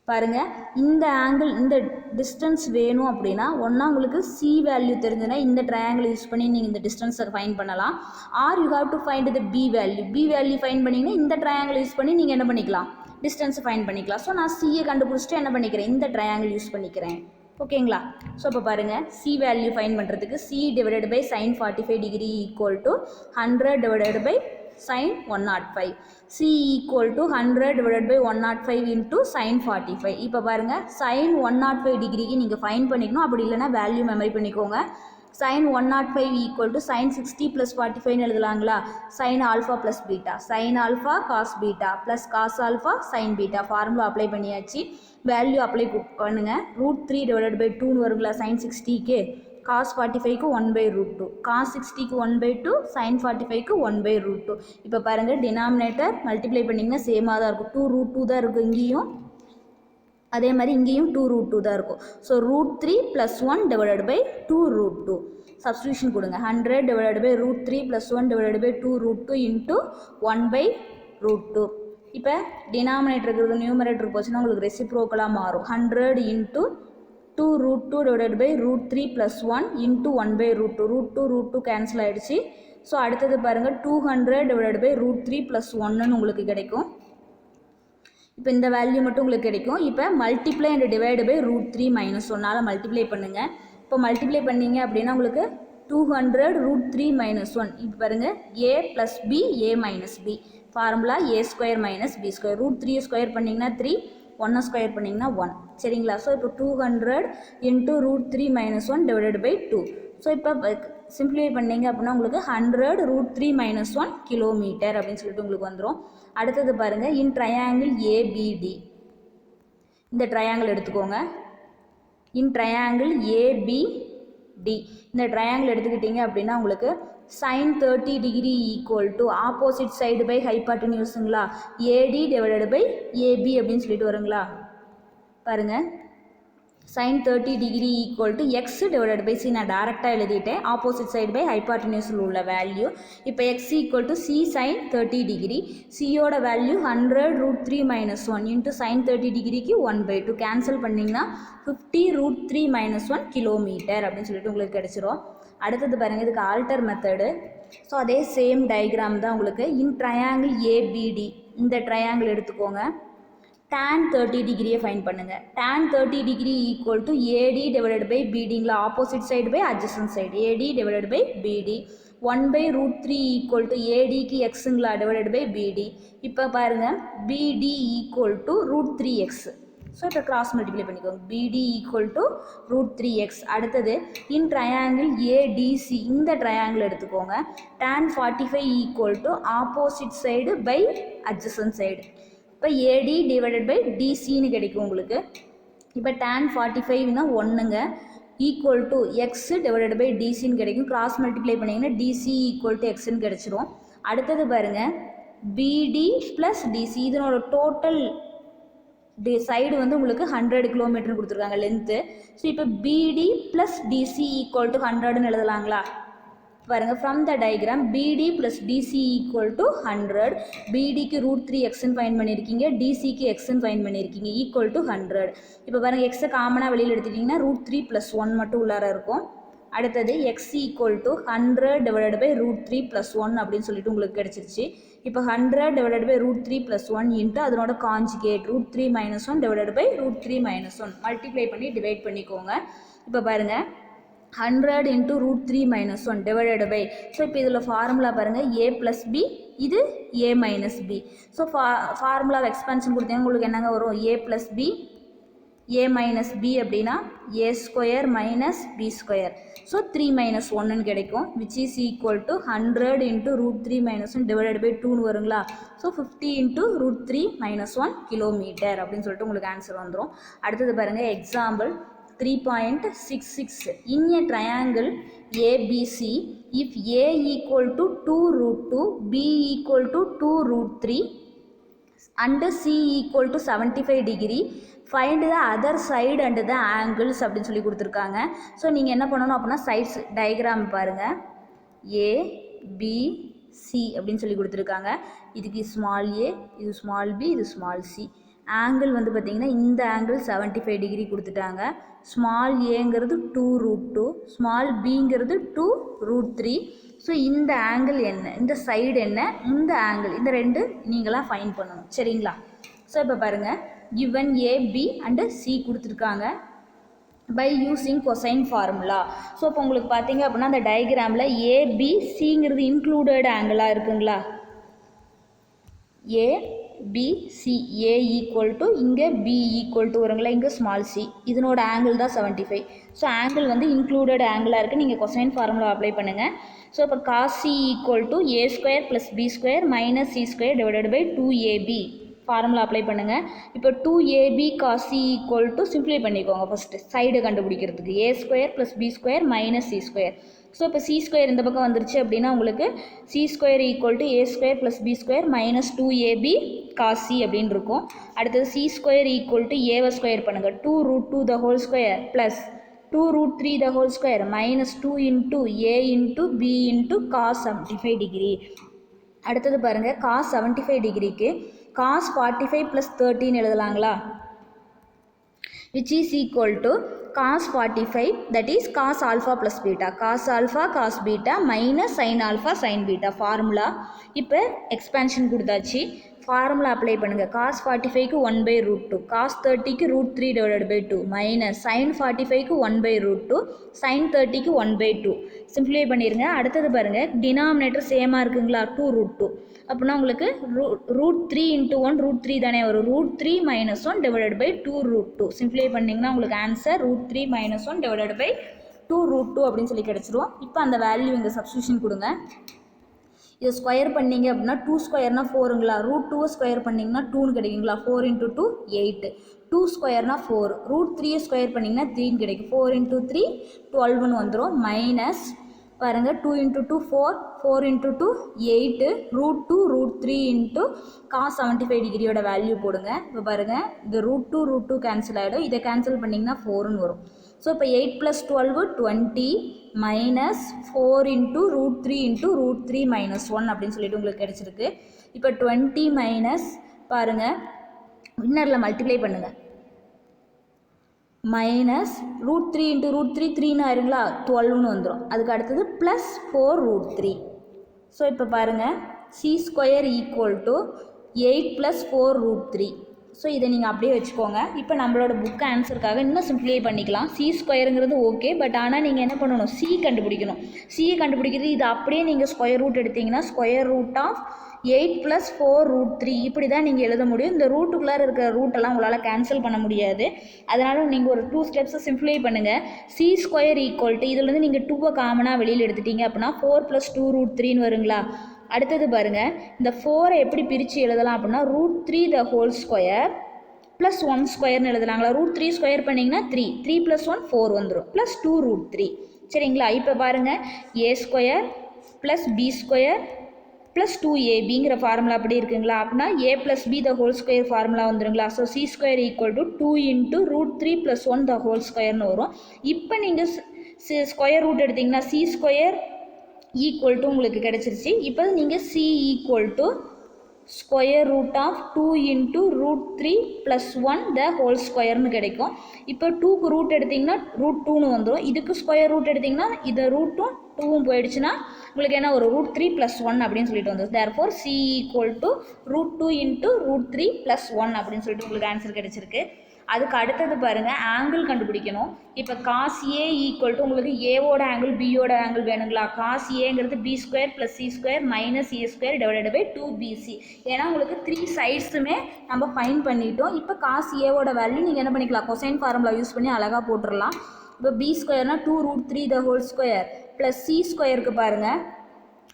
பாருங்கள், இந்த ஆங்கிள் இந்த டிஸ்டன்ஸ் வேணும் அப்படின்னா ஒன்றா உங்களுக்கு சி வேல்யூ தெரிஞ்சுன்னா இந்த ட்ரையாங்கிள் யூஸ் பண்ணி நீங்கள் இந்த டிஸ்டன்ஸை ஃபைண்ட் பண்ணலாம். Are you have to find the B value find பண்ணிங்கன்னா இந்த ட்ரையாங்கிள் யூஸ் பண்ணி நீங்கள் என்ன பண்ணிக்கலாம், டிஸ்டன்ஸை ஃபைண்ட் பண்ணிக்கலாம். ஸோ நான் சியை கண்டுபிடிச்சிட்டு என்ன பண்ணிக்கிறேன், இந்த ட்ரையாங்கிள் யூஸ் பண்ணிக்கிறேன். ஓகேங்களா? ஸோ இப்போ பாருங்கள், சி வேல்யூ ஃபைண்ட் பண்ணுறதுக்கு C divided by sine 45 degree equal to 100 divided by sin 105. C equal to 100 divided by 105 into sin 45. இப்போ பாருங்க, sin 105 டிகிரிக்கு நீங்கள் ஃபைண்ட் பண்ணிக்கணும். அப்படி இல்லைனா வேல்யூ மெமரி பண்ணிக்கோங்க. sin 105 equal to sin 60 plus 45 எழுதலாங்களா? sin alpha plus beta, sin alpha cos beta plus cos alpha sin beta. Formula apply பண்ணியாச்சு. Value apply பண்ணுங்க. √3 divided by 2 வருங்களா sin 60க்கு? cos 45க்கு 1/√2, cos 60க்கு 1/2, sin 45க்கு 1/√2. இப்போ பாருங்கள், denominator multiply பண்ணிங்கன்னா சேமாக தான் இருக்கும். 2√2 தான் இருக்கும் இங்கேயும், அதே மாதிரி இங்கேயும் 2√2 தான் இருக்கும். ஸோ √3 + 1 டிவைடட் பை 2√2 சப்ஸ்டியூஷன் கொடுங்க. 100 divided by √3 + 1 divided by 2√2 into 1/√2. இப்போ டினாமினேட்டர் இருக்கிறது நியூமரேட்டர் போச்சுன்னா உங்களுக்கு ரெசிப்ரோக்கலாக மாறும். 100 into 2√2 divided by √3 plus 1 into 1/√2. √2 cancel ஆகிடுச்சு. ஸோ அடுத்தது பாருங்கள், 200 divided by √3 plus 1ன்னு உங்களுக்கு கிடைக்கும். இப்போ இந்த வேல்யூ மட்டும் உங்களுக்கு கிடைக்கும். இப்போ multiply and divide by √3 - 1 multiply பண்ணுங்கள். இப்போ மல்டிப்ளை பண்ணிங்க அப்படின்னா உங்களுக்கு 200 √3 - 1. இப்போ பாருங்கள், a + b a - b. Formula a² - b². √3 square பண்ணிங்கன்னா 3, 1 ஸ்கொயர் பண்ணிங்கன்னா 1. சரிங்களா? ஸோ இப்போ 200 இன்ட்டு √3 - 1 டிவைடட் பை 2. ஸோ இப்போ சிம்பிளிஃபை பண்ணிங்க அப்படின்னா உங்களுக்கு 100 √3 - 1 கிலோமீட்டர் அப்படின்னு சொல்லிட்டு உங்களுக்கு வந்துடும். அடுத்தது பாருங்கள், இன் ட்ரையாங்கிள் ஏபிடி. இந்த ட்ரையாங்கிள் எடுத்துக்கோங்க. இன் ட்ரையாங்கிள் ஏபிடி இந்த ட்ரையாங்கிள் எடுத்துக்கிட்டிங்க அப்படின்னா உங்களுக்கு sin 30 degree equal to opposite side by ஹைபாட்டன்யூஸுங்களா, ஏடி டிவைடட் பை ஏபி அப்படின்னு சொல்லிட்டு வருங்களா? பாருங்கள், sin 30 degree equal to x divided by C. நான் டேரெக்டாக எழுதிட்டேன், ஆப்போசிட் சைடு பை ஹைபாட்டன்யூஸில் உள்ள வேல்யூ. இப்போ x equal to C sin 30 degree. சியோட வேல்யூ 100 √3 - 1 இன்ட்டு sin 30 டிகிரிக்கு 1/2 கேன்சல் பண்ணிங்கன்னா 50 √3 - 1 கிலோமீட்டர் அப்படின்னு சொல்லிட்டு உங்களுக்கு கிடச்சிரும். அடுத்தது பாருங்கள், இதுக்கு ஆல்டர் மெத்தடு. ஸோ அதே சேம் டயக்ராம் தான் உங்களுக்கு. இன் ட்ரையாங்கிள் ஏபிடி இந்த ட்ரையாங்கிள் எடுத்துக்கோங்க. tan 30 டிகிரியை ஃபைண்ட் பண்ணுங்கள். tan 30 degree equal to AD divided by பிடிங்களா, opposite side by adjacent side, AD divided by BD. 1/√3 equal to ஏடிக்கு எக்ஸுங்களா டிவைடட் பை பிடி. இப்போ பாருங்கள், BD equal to √3x. So இப்போ கிராஸ் மல்டிப்ளை பண்ணிக்கோங்க. BD equal to √3x. அடுத்தது in triangle ADC இந்த triangle எடுத்துக்கோங்க. tan 45 equal to opposite side by adjacent side. இப்போ ஏடி டிவைடட் பை டிசின்னு கிடைக்கும் உங்களுக்கு. இப்போ tan 45னா 1ங்க equal to x divided by டிசின்னு கிடைக்கும். கிராஸ் மல்டிப்ளை பண்ணிங்கன்னா டிசி ஈக்குவல் டு எக்ஸ்ன்னு கிடச்சிரும். அடுத்தது பாருங்கள், பிடி ப்ளஸ் டிசி இதனோட டோட்டல் சைடு வந்து உங்களுக்கு 100 கிலோமீட்டர் கொடுத்துருக்காங்க லென்த்து. ஸோ இப்போ BD plus DC equal to 100ன்னு எழுதலாங்களா? பாருங்கள், from the diagram BD plus DC equal to 100. பிடிக்கு √3xன்னு ஃபைண்ட் பண்ணியிருக்கீங்க, டிசிக்கு எக்ஸ்ன்னு ஃபைண்ட் பண்ணியிருக்கீங்க, ஈக்குவல் டு 100. இப்போ பாருங்கள், எக்ஸை காமனாக வெளியில் எடுத்துட்டிங்கன்னா √3 + 1 மட்டும் உள்ளார இருக்கும். அடுத்தது X equal to 100 divided by √3 + 1 அப்படின்னு சொல்லிட்டு உங்களுக்கு கிடச்சிருச்சு. இப்போ 100 டிவைடட் பை √3 + 1 இன்ட்டு அதனோட காஞ்சுகேட் √3 - 1 டிவைடட் பை √3 - 1 மல்டிப்ளை பண்ணி டிவைட் பண்ணிக்கோங்க. இப்போ பாருங்கள், 100 இன்ட்டு √3 - 1 டிவைடட் பை. ஸோ இப்போ இதில் ஃபார்முலா பாருங்கள், a + b இது a - b. ஸோ ஃபார்முலா எக்ஸ்பென்ஷன் கொடுத்தீங்கன்னா உங்களுக்கு என்னங்க வரும், a + b a - b அப்படின்னா a² - b². ஸோ 3 - 1ன்னு கிடைக்கும், which is equal to 100 into √3 - 1 divided by 2ன்னு வருங்களா? ஸோ 50 இன்ட்டு √3 - 1 கிலோமீட்டர் அப்படின்னு சொல்லிட்டு உங்களுக்கு ஆன்சர் வந்துடும். அடுத்தது பாருங்கள், example 3.66. In a triangle ABC, if A equal to 2 root 2, B equal to 2 root 3 and C equal to 75 degree, find the other side and the angles அப்படின்னு சொல்லி கொடுத்துருக்காங்க. ஸோ நீங்கள் என்ன பண்ணணும் அப்படின்னா சைட்ஸ் டயக்ராம் பாருங்கள். A, B, C அப்படின்னு சொல்லி கொடுத்துருக்காங்க. இதுக்கு ஸ்மால் a, இது ஸ்மால் b, இது ஸ்மால் c. ஆங்கிள் வந்து பார்த்திங்கன்னா இந்த ஆங்கிள் 75 டிகிரி கொடுத்துட்டாங்க. ஸ்மால் ஏங்கிறது 2 ரூட் 2, ஸ்மால் பிங்கிறது 2 ரூட் 3. ஸோ இந்த ஆங்கிள் என்ன, இந்த சைடு என்ன, இந்த ஆங்கிள், இந்த ரெண்டு நீங்களாம் ஃபைன் பண்ணணும். சரிங்களா? ஸோ இப்போ பாருங்கள், given a, b and c கொடுத்துருக்காங்க by using cosine formula. So இப்போ உங்களுக்கு பார்த்தீங்க அப்படின்னா அந்த டயக்ராமில் ஏபிசிங்கிறது இன்க்ளூடட் ஆங்கிளாக இருக்குங்களா? ஏபிசி, ஏ ஈக்குவல் டு இங்கே பி ஈக்குவல் டு வருங்களா, இங்கே ஸ்மால் சி, இதனோட ஆங்கிள் தான் 75. ஸோ ஆங்கிள் வந்து இன்க்ளூடட் ஆங்கிளாக இருக்குது. நீங்கள் கொசைன் ஃபார்முலா அப்ளை பண்ணுங்கள். ஸோ இப்போ cos C equal to A square plus B square minus C square divided by 2ab formula apply பண்ணுங்கள். இப்போ 2ab cos c equal to simply பண்ணிக்கோங்க. ஃபஸ்ட்டு சைடு கண்டுபிடிக்கிறதுக்கு A square plus B square minus C square. So இப்போ C square இந்த பக்கம் வந்துருச்சு அப்படின்னா உங்களுக்கு C square equal to A square plus B square minus 2ab cos c அப்படின்னு இருக்கும். அடுத்தது சி ஸ்கொயர் ஈக்குவல் டு ஏவை ஸ்கொயர் பண்ணுங்கள். 2 root 2 the whole square plus 2 root 3 the whole square minus 2 into a into b into cos 75 degree. அடுத்தது பாருங்கள், cos 75 டிகிரிக்கு cos 45 plus 13 எழுதலாங்களா? which is equal to cos 45, that is cos alpha plus beta, cos alpha cos beta minus sin alpha sin beta formula. இப்போ expansion கொடுத்தாச்சு, formula apply பண்ணுங்கள். cos 45க்கு 1/√2, cos 30க்கு √3 divided by 2 minus sin 45க்கு 1/√2, sin 30க்கு 1/2 simplify பண்ணிடுங்க. அடுத்தது பாருங்கள், denominator சேமாக இருக்குங்களா, 2 root 2. அப்படின்னா உங்களுக்கு √3 into 1 √3 தானே வரும். √3 minus 1 divided by 2 root 2 simplify பண்ணிங்கன்னா உங்களுக்கு answer √3 minus 1 divided by 2 root 2 அப்படின்னு சொல்லி கிடச்சிரும். இப்போ அந்த வேல்யூ இங்கே சப்ஸ்டியூஷன் கொடுங்க. இதை ஸ்கொயர் பண்ணிங்க அப்படின்னா 2 ஸ்கொயர்னா 4ங்களா, √2 ஸ்கொயர் பண்ணிங்கன்னா 2ன்னு கிடைக்குங்களா, 4 into 2 8, 2 ஸ்கொயர்னா 4, √3 ஸ்கொயர் பண்ணிங்கன்னா 3ன்னு கிடைக்கும், 4 into 3 12ன்னு வந்துடும். மைனஸ் பாருங்கள், 2 into 2 4, 4 into 2 8, √2 √3 into cos 75 டிகிரியோட value போடுங்க. இப்போ பாருங்கள், இந்த √2 கேன்சல் ஆகிடும், இதை கேன்சல் பண்ணிங்கன்னா 4ன்னு வரும். ஸோ இப்போ 8 + 12 20 மைனஸ் 4 into √3 into √3 minus 1 அப்படின்னு சொல்லிட்டு உங்களுக்கு கிடச்சிருக்கு. இப்போ 20 மைனஸ் பாருங்கள், இன்னரில் மல்டிப்ளை பண்ணுங்கள், மைனஸ் √3 into √3 3ன்னு ஆயிருங்களா, 12ன்னு வந்துடும். அதுக்கு அடுத்தது ப்ளஸ் 4 √3. ஸோ இப்போ பாருங்கள், C square equal to 8 + 4 √3. So இதை நீங்கள் அப்படியே வச்சுக்கோங்க. இப்போ நம்மளோட புக் ஆன்சருக்காக இன்னும் சிம்ப்ளிஃபை பண்ணிக்கலாம். சி ஸ்கொயருங்கிறது ஓகே, பட் ஆனால் நீங்கள் என்ன பண்ணணும், சி கண்டுபிடிக்கணும். சி கண்டுபிடிக்கிறது இது அப்படியே நீங்கள் ஸ்கொயர் ரூட் எடுத்திங்கன்னா ஸ்கொயர் ரூட் ஆஃப் 8 + 4 √3 இப்படி தான் நீங்கள் எழுத முடியும். இந்த ரூட்டுக்குள்ளார இருக்கிற ரூட்டெல்லாம் உங்களால் கேன்சல் பண்ண முடியாது. அதனால் நீங்கள் ஒரு 2 ஸ்டெப்ஸை சிம்ப்ளிஃபை பண்ணுங்கள். சி ஸ்கொயர் ஈக்குவல் டு இதுலேருந்து நீங்கள் 2வை காமனாக வெளியில் எடுத்துட்டீங்க அப்படின்னா 4 + 2 √3ன்னு வருங்களா. அடுத்தது பாருங்கள், இந்த 4ஐ எப்படி பிரித்து எழுதலாம் அப்படின்னா √3 the whole square ப்ளஸ் 1 ஸ்கொயர்னு எழுதலாங்களா. √3 ஸ்கொயர் பண்ணிங்கன்னா 3, 3 + 1 4 வந்துடும், ப்ளஸ் 2 √3. சரிங்களா? இப்போ பாருங்கள், a square plus b square plus 2ab formula அப்படி இருக்குங்களா. அப்படின்னா a + b the whole square formula வந்துடுங்களா. So C square equal to 2 into √3 + 1 the whole squareன்னு வரும். இப்போ நீங்கள் ஸ்கொயர் ரூட் எடுத்திங்கன்னா சி ஸ்கொயர் ஈக்குவல் டு உங்களுக்கு கிடச்சிருச்சு. இப்போ நீங்கள் C equal to square root of 2 into √3 + 1 the whole squareன்னு கிடைக்கும். இப்போ 2க்கு ரூட் எடுத்திங்கன்னா √2ன்னு வந்துடும். இதுக்கு ஸ்கொயர் ரூட் எடுத்திங்கன்னா இதை √2ம் 2வும் போயிடுச்சுன்னா உங்களுக்கு என்ன ஒரு √3 + 1 அப்படின்னு சொல்லிட்டு வந்துடும். therefore C equal to √2 into √3 + 1 அப்படின்னு சொல்லிட்டு உங்களுக்கு ஆன்சர் கிடச்சிருக்கு. அதுக்கு அடுத்தது பாருங்கள், ஆங்கிள் கண்டுபிடிக்கணும். இப்போ காஸ் ஏ ஈக்குவல் டு உங்களுக்கு ஏவோட ஆங்கிள் பியோட ஆங்கிள் வேணுங்களா. காஸ் ஏங்கிறது b square plus C square minus A square divided by 2bc. ஏன்னா உங்களுக்கு 3 சைட்ஸுமே நம்ம ஃபைன் பண்ணிட்டோம். இப்போ காஸ் ஏவோட வேல்யூ நீங்கள் என்ன பண்ணிக்கலாம், கொசைன் ஃபார்முலா யூஸ் பண்ணி அழகாக போட்டுடலாம். இப்போ b ஸ்கொயர்னா 2 √3 the whole square plus C ஸ்கொயருக்கு பாருங்கள்.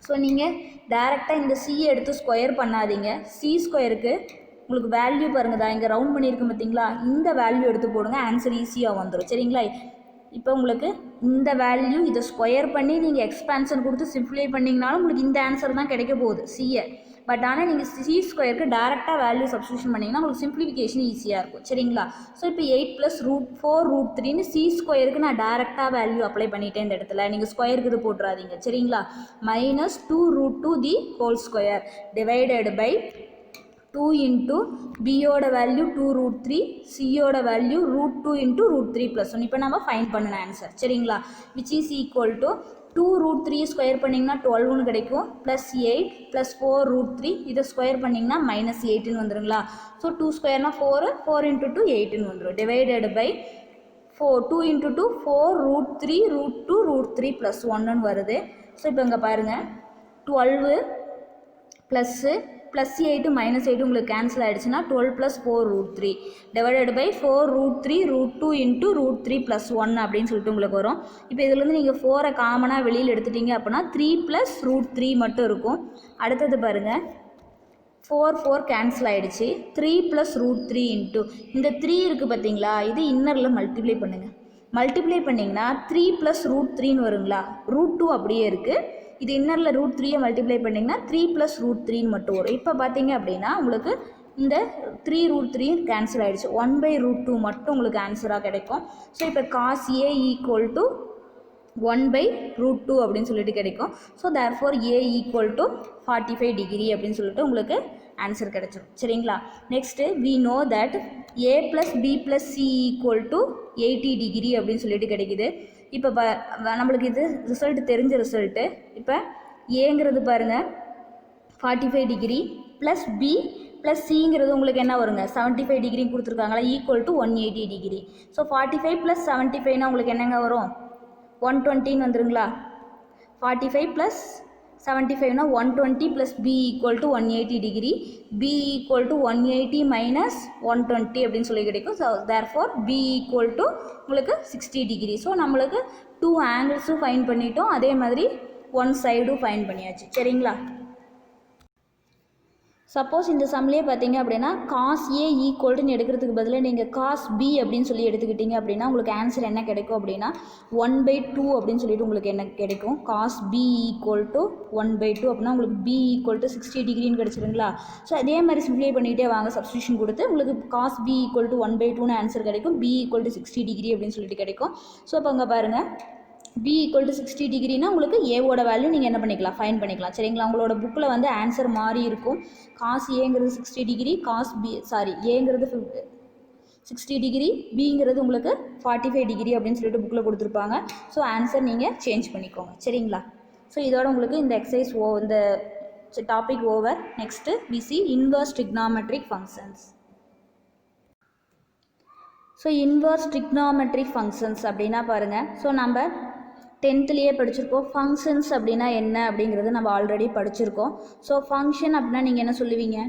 ஸோ நீங்கள் டேரெக்டாக இந்த சியை எடுத்து ஸ்கொயர் பண்ணாதீங்க. சி ஸ்கொயருக்கு உங்களுக்கு வேல்யூ பாருங்கதா இங்கே ரவுண்ட் பண்ணியிருக்கேன் பார்த்தீங்களா, இந்த வேல்யூ எடுத்து போடுங்க, ஆன்சர் ஈஸியாக வந்துடும். சரிங்களா? இப்போ உங்களுக்கு இந்த வேல்யூ இதை ஸ்கொயர் பண்ணி நீங்கள் எக்ஸ்பான்ஷன் கொடுத்து சிம்ப்ளிஃபை பண்ணிங்கனாலும் உங்களுக்கு இந்த ஆன்சர் தான் கிடைக்க போகுது சிஏ. பட் ஆனால் நீங்கள் சி ஸ்கொயருக்கு டேரெக்டாக வேல்யூ சப்ஸ்டியூஷன் பண்ணிங்கன்னா உங்களுக்கு சிம்ப்ளிஃபிகேஷன் ஈஸியாக இருக்கும். சரிங்களா? ஸோ இப்போ 8+√4√3ன்னு சி ஸ்கொயருக்கு நான் டேரெக்டாக வேல்யூ அப்ளை பண்ணிட்டேன். இந்த இடத்துல நீங்கள் ஸ்கொயருக்கு இது போட்டுறாதீங்க. சரிங்களா? -2√2 the whole square divided by 2 into பியோட வேல்யூ 2√3, சியோட வேல்யூ √2 இன்ட்டு √3+1. இப்போ நம்ம ஃபைன் பண்ணின ஆன்சர். சரிங்களா? Which is equal to 2√3 square பண்ணிங்கன்னா 12 கிடைக்கும், +8 +4√3 இதை ஸ்கொயர் பண்ணிங்கன்னா -8ன்னு வந்துடுங்களா? ஸோ 2 ஸ்கொயர்னா 4, 4 இன்ட்டு 2 8ன்னு வந்துடும். டிவைடட் பை 2 இன்ட்டு 2 4√3 √2 √3+1ன்னு வருது. ஸோ இப்போ இங்கே பாருங்கள் 12 +8 -8 உங்களுக்கு கேன்சல் ஆகிடுச்சுன்னா 12 + 4√3 டிவைடட் பை 4√3 √2 இன்ட்டு √3+1 அப்படின்னு சொல்லிட்டு உங்களுக்கு வரும். இப்போ இதுலேருந்து நீங்கள் 4 காமனாக வெளியில் எடுத்துட்டீங்க அப்படின்னா 3 + √3 மட்டும் இருக்கும். அடுத்தது பாருங்கள் 4 கேன்சல் ஆகிடுச்சு, 3 + √3 இன்ட்டு இந்த 3 இருக்குது பார்த்தீங்களா, இது இன்னரில் மல்டிப்ளை பண்ணுங்கள். மல்டிப்ளை பண்ணிங்கன்னா 3 + √3ன்னு வருங்களா, √2 அப்படியே இருக்குது. இது இன்னரில் √3யை மல்டிப்ளை பண்ணிங்கன்னா 3 + √3ன்னு மட்டும் வரும். இப்போ பார்த்தீங்க அப்படின்னா உங்களுக்கு இந்த 3√3 கேன்சல் ஆகிடுச்சு, 1/√2 மட்டும் உங்களுக்கு ஆன்சராக கிடைக்கும். ஸோ இப்போ cos A = 1/√2 அப்படின்னு சொல்லிட்டு கிடைக்கும். ஸோ தேர்ஃபோர் A = 45 டிகிரி அப்படின்னு சொல்லிட்டு உங்களுக்கு ஆன்சர் கிடைச்சிடும். சரிங்களா? Next we know that A + B + C = 80 degree அப்படின்னு சொல்லிட்டு கிடைக்குது. இப்போ நம்மளுக்கு இது ரிசல்ட் தெரிஞ்ச ரிசல்ட்டு. இப்போ ஏங்கிறது பாருங்கள் 45 டிகிரி ப்ளஸ் B ப்ளஸ் சிங்கிறது உங்களுக்கு என்ன வருங்க 75 டிகிரி கொடுத்துருக்காங்களா, = 180 டிகிரி. ஸோ 45 + 75னா உங்களுக்கு என்னங்க வரும், 120ன்னு வந்துருங்களா. 45 + 75னா 120 + B = 180 டிகிரி. B = 180 - 120 அப்படின்னு சொல்லி கிடைக்கும். ஸோ தேர்ஃபோர் B = உங்களுக்கு 60 டிகிரி. ஸோ நம்மளுக்கு 2 ஆங்கிள்ஸும் ஃபைன் பண்ணிட்டோம், அதே மாதிரி 1 சைடும் ஃபைன் பண்ணியாச்சு. சரிங்களா? சப்போஸ் இந்த சம்லேயே பார்த்தீங்க அப்படின்னா cos A ஈக்குவல்ட்டுன்னு எடுக்கிறதுக்கு பதிலாக நீங்கள் cos B அப்படின்னு சொல்லி எடுத்துக்கிட்டீங்க அப்படின்னா உங்களுக்கு ஆன்சர் என்ன கிடைக்கும் அப்படின்னா 1/2 அப்படின்னு சொல்லிட்டு உங்களுக்கு என்ன கிடைக்கும், cos B = 1/2 அப்படின்னா உங்களுக்கு B = 60 டிகிரின்னு கிடச்சிருங்களா. ஸோ அதே மாதிரி சிம்ப்ளிஃபை பண்ணிகிட்டே வாங்க, சப்ஸ்டியூஷன் கொடுத்து உங்களுக்கு cos B = 1/2ன்னு ஆன்சர் கிடைக்கும், B = 60 டிகிரி அப்படின்னு சொல்லிட்டு கிடைக்கும். ஸோ இப்போ அங்கே பாருங்கள் B = 60 டிகிரினா உங்களுக்கு ஏவோட வேல்யூ நீங்கள் என்ன பண்ணிக்கலாம், ஃபைன் பண்ணிக்கலாம். சரிங்களா? உங்களோட புக்கில் வந்து ஆன்சர் மாறி இருக்கும். cos Aங்கிறது 60 டிகிரி, ஏங்கிறது 60 டிகிரி, பிங்கிறது உங்களுக்கு 45 டிகிரி அப்படின்னு சொல்லிட்டு புக்கில் கொடுத்துருப்பாங்க. ஸோ ஆன்சர் நீங்கள் சேஞ்ச் பண்ணிக்கோங்க. சரிங்களா? ஸோ இதோட உங்களுக்கு இந்த எக்ஸசைஸ் இந்த topic over. Next we see inverse trigonometric functions. So inverse trigonometric functions அப்படின்னா பாருங்கள், ஸோ நம்ம 10th படிச்சிருக்கோம். ஃபங்க்ஷன்ஸ் அப்படின்னா என்ன அப்படிங்கிறது நம்ம ஆல்ரெடி படிச்சிருக்கோம். ஸோ ஃபங்க்ஷன் அப்படின்னா நீங்கள் என்ன சொல்லுவீங்க,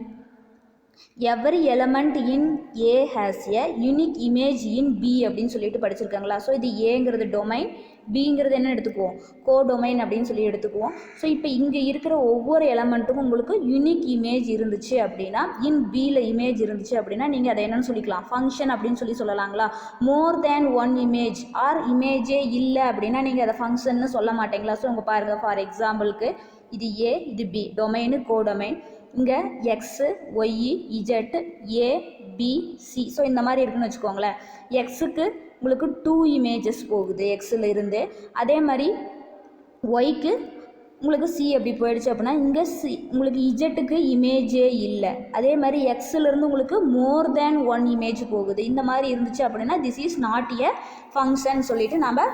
every element in A has a unique image in B அப்படின்னு சொல்லிட்டு படிச்சிருக்காங்களா. ஸோ இது ஏங்கிறது டொமைன், பிங்கிறது என்ன எடுத்துக்குவோம், கோடொமைன் அப்படின்னு சொல்லி எடுத்துக்குவோம். ஸோ இப்போ இங்கே இருக்கிற ஒவ்வொரு எலமெண்ட்டுக்கும் உங்களுக்கு யூனிக் இமேஜ் இருந்துச்சு அப்படின்னா, இன் பியில் இமேஜ் இருந்துச்சு அப்படின்னா நீங்கள் அதை என்னென்னு சொல்லிக்கலாம், ஃபங்க்ஷன் அப்படின்னு சொல்லலாங்களா. மோர் தேன் ஒன் இமேஜ் ஆர் இமேஜே இல்லை அப்படின்னா நீங்கள் அதை ஃபங்க்ஷன்னு சொல்ல மாட்டீங்களா. ஸோ உங்கள் பாருங்கள், ஃபார் எக்ஸாம்பிளுக்கு இது A, இது B, டொமைனு கோடொமைன். இங்கே எக்ஸு, ஒய், இஜெட், ஏ, பி, சி. ஸோ இந்த மாதிரி இருக்குன்னு வச்சுக்கோங்களேன். எக்ஸுக்கு உங்களுக்கு 2 இமேஜஸ் போகுது எக்ஸில் இருந்து, அதே மாதிரி ஒய்க்கு உங்களுக்கு சி அப்படி போயிடுச்சு அப்படின்னா இங்கே சி உங்களுக்கு இஜெட்டுக்கு இமேஜே இல்லை. அதே மாதிரி எக்ஸிலேருந்து உங்களுக்கு மோர் தேன் ஒன் இமேஜ் போகுது. இந்த மாதிரி இருந்துச்சு அப்படின்னா this is not a function சொல்லிட்டு நம்ம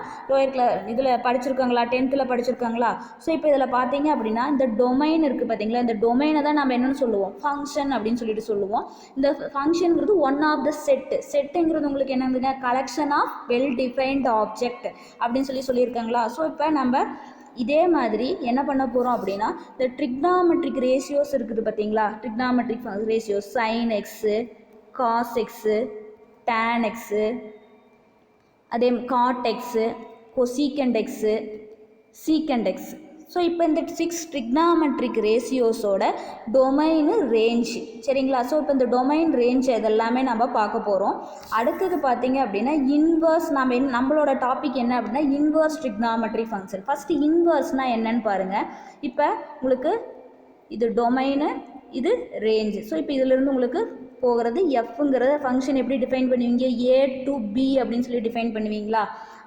இதில் படிச்சிருக்காங்களா, 10th படிச்சிருக்காங்களா. ஸோ இப்போ இதில் பார்த்தீங்க அப்படின்னா இந்த டொமைன் இருக்குது பார்த்தீங்களா, இந்த டொமைனை தான் நம்ம என்னென்னு சொல்லுவோம், ஃபங்க்ஷன் அப்படின்னு சொல்லிட்டு சொல்லுவோம். இந்த ஃபங்க்ஷனுங்கிறது ஒன் ஆஃப் த செட்டுங்கிறது உங்களுக்கு என்னதுங்க, collection of well defined object அப்படின்னு சொல்லியிருக்காங்களா. ஸோ இப்போ நம்ம இதே மாதிரி என்ன பண்ண போகிறோம் அப்படின்னா இந்த ட்ரிக்னாமெட்ரிக் ரேஷியோஸ் இருக்குது பார்த்தீங்களா, trigonometric ratios sine x, cos x, tan x, அதே cot x, cosecant x, secant x. So இப்போ இந்த 6 ட்ரிக்னாமெட்ரிக் ரேஷியோஸோட டொமைனு ரேஞ்சு சரிங்களா. ஸோ இப்போ இந்த டொமைன் ரேஞ்ச் இதெல்லாமே நம்ம பார்க்க போகிறோம். அடுத்தது பார்த்தீங்க அப்படின்னா இன்வர்ஸ், நம்மளோட டாபிக் என்ன அப்படின்னா இன்வர்ஸ் ட்ரிக்னாமெட்ரி ஃபங்க்ஷன். ஃபஸ்ட்டு இன்வர்ஸ்னால் என்னன்னு பாருங்கள். இப்போ உங்களுக்கு இது டொமைனு, இது ரேஞ்சு. ஸோ இப்போ இதிலிருந்து உங்களுக்கு போகிறது எஃப்ங்கிறத ஃபங்க்ஷன் எப்படி டிஃபைன் பண்ணுவீங்க, ஏ டு பி அப்படின்னு சொல்லி டிஃபைன் பண்ணுவீங்களா.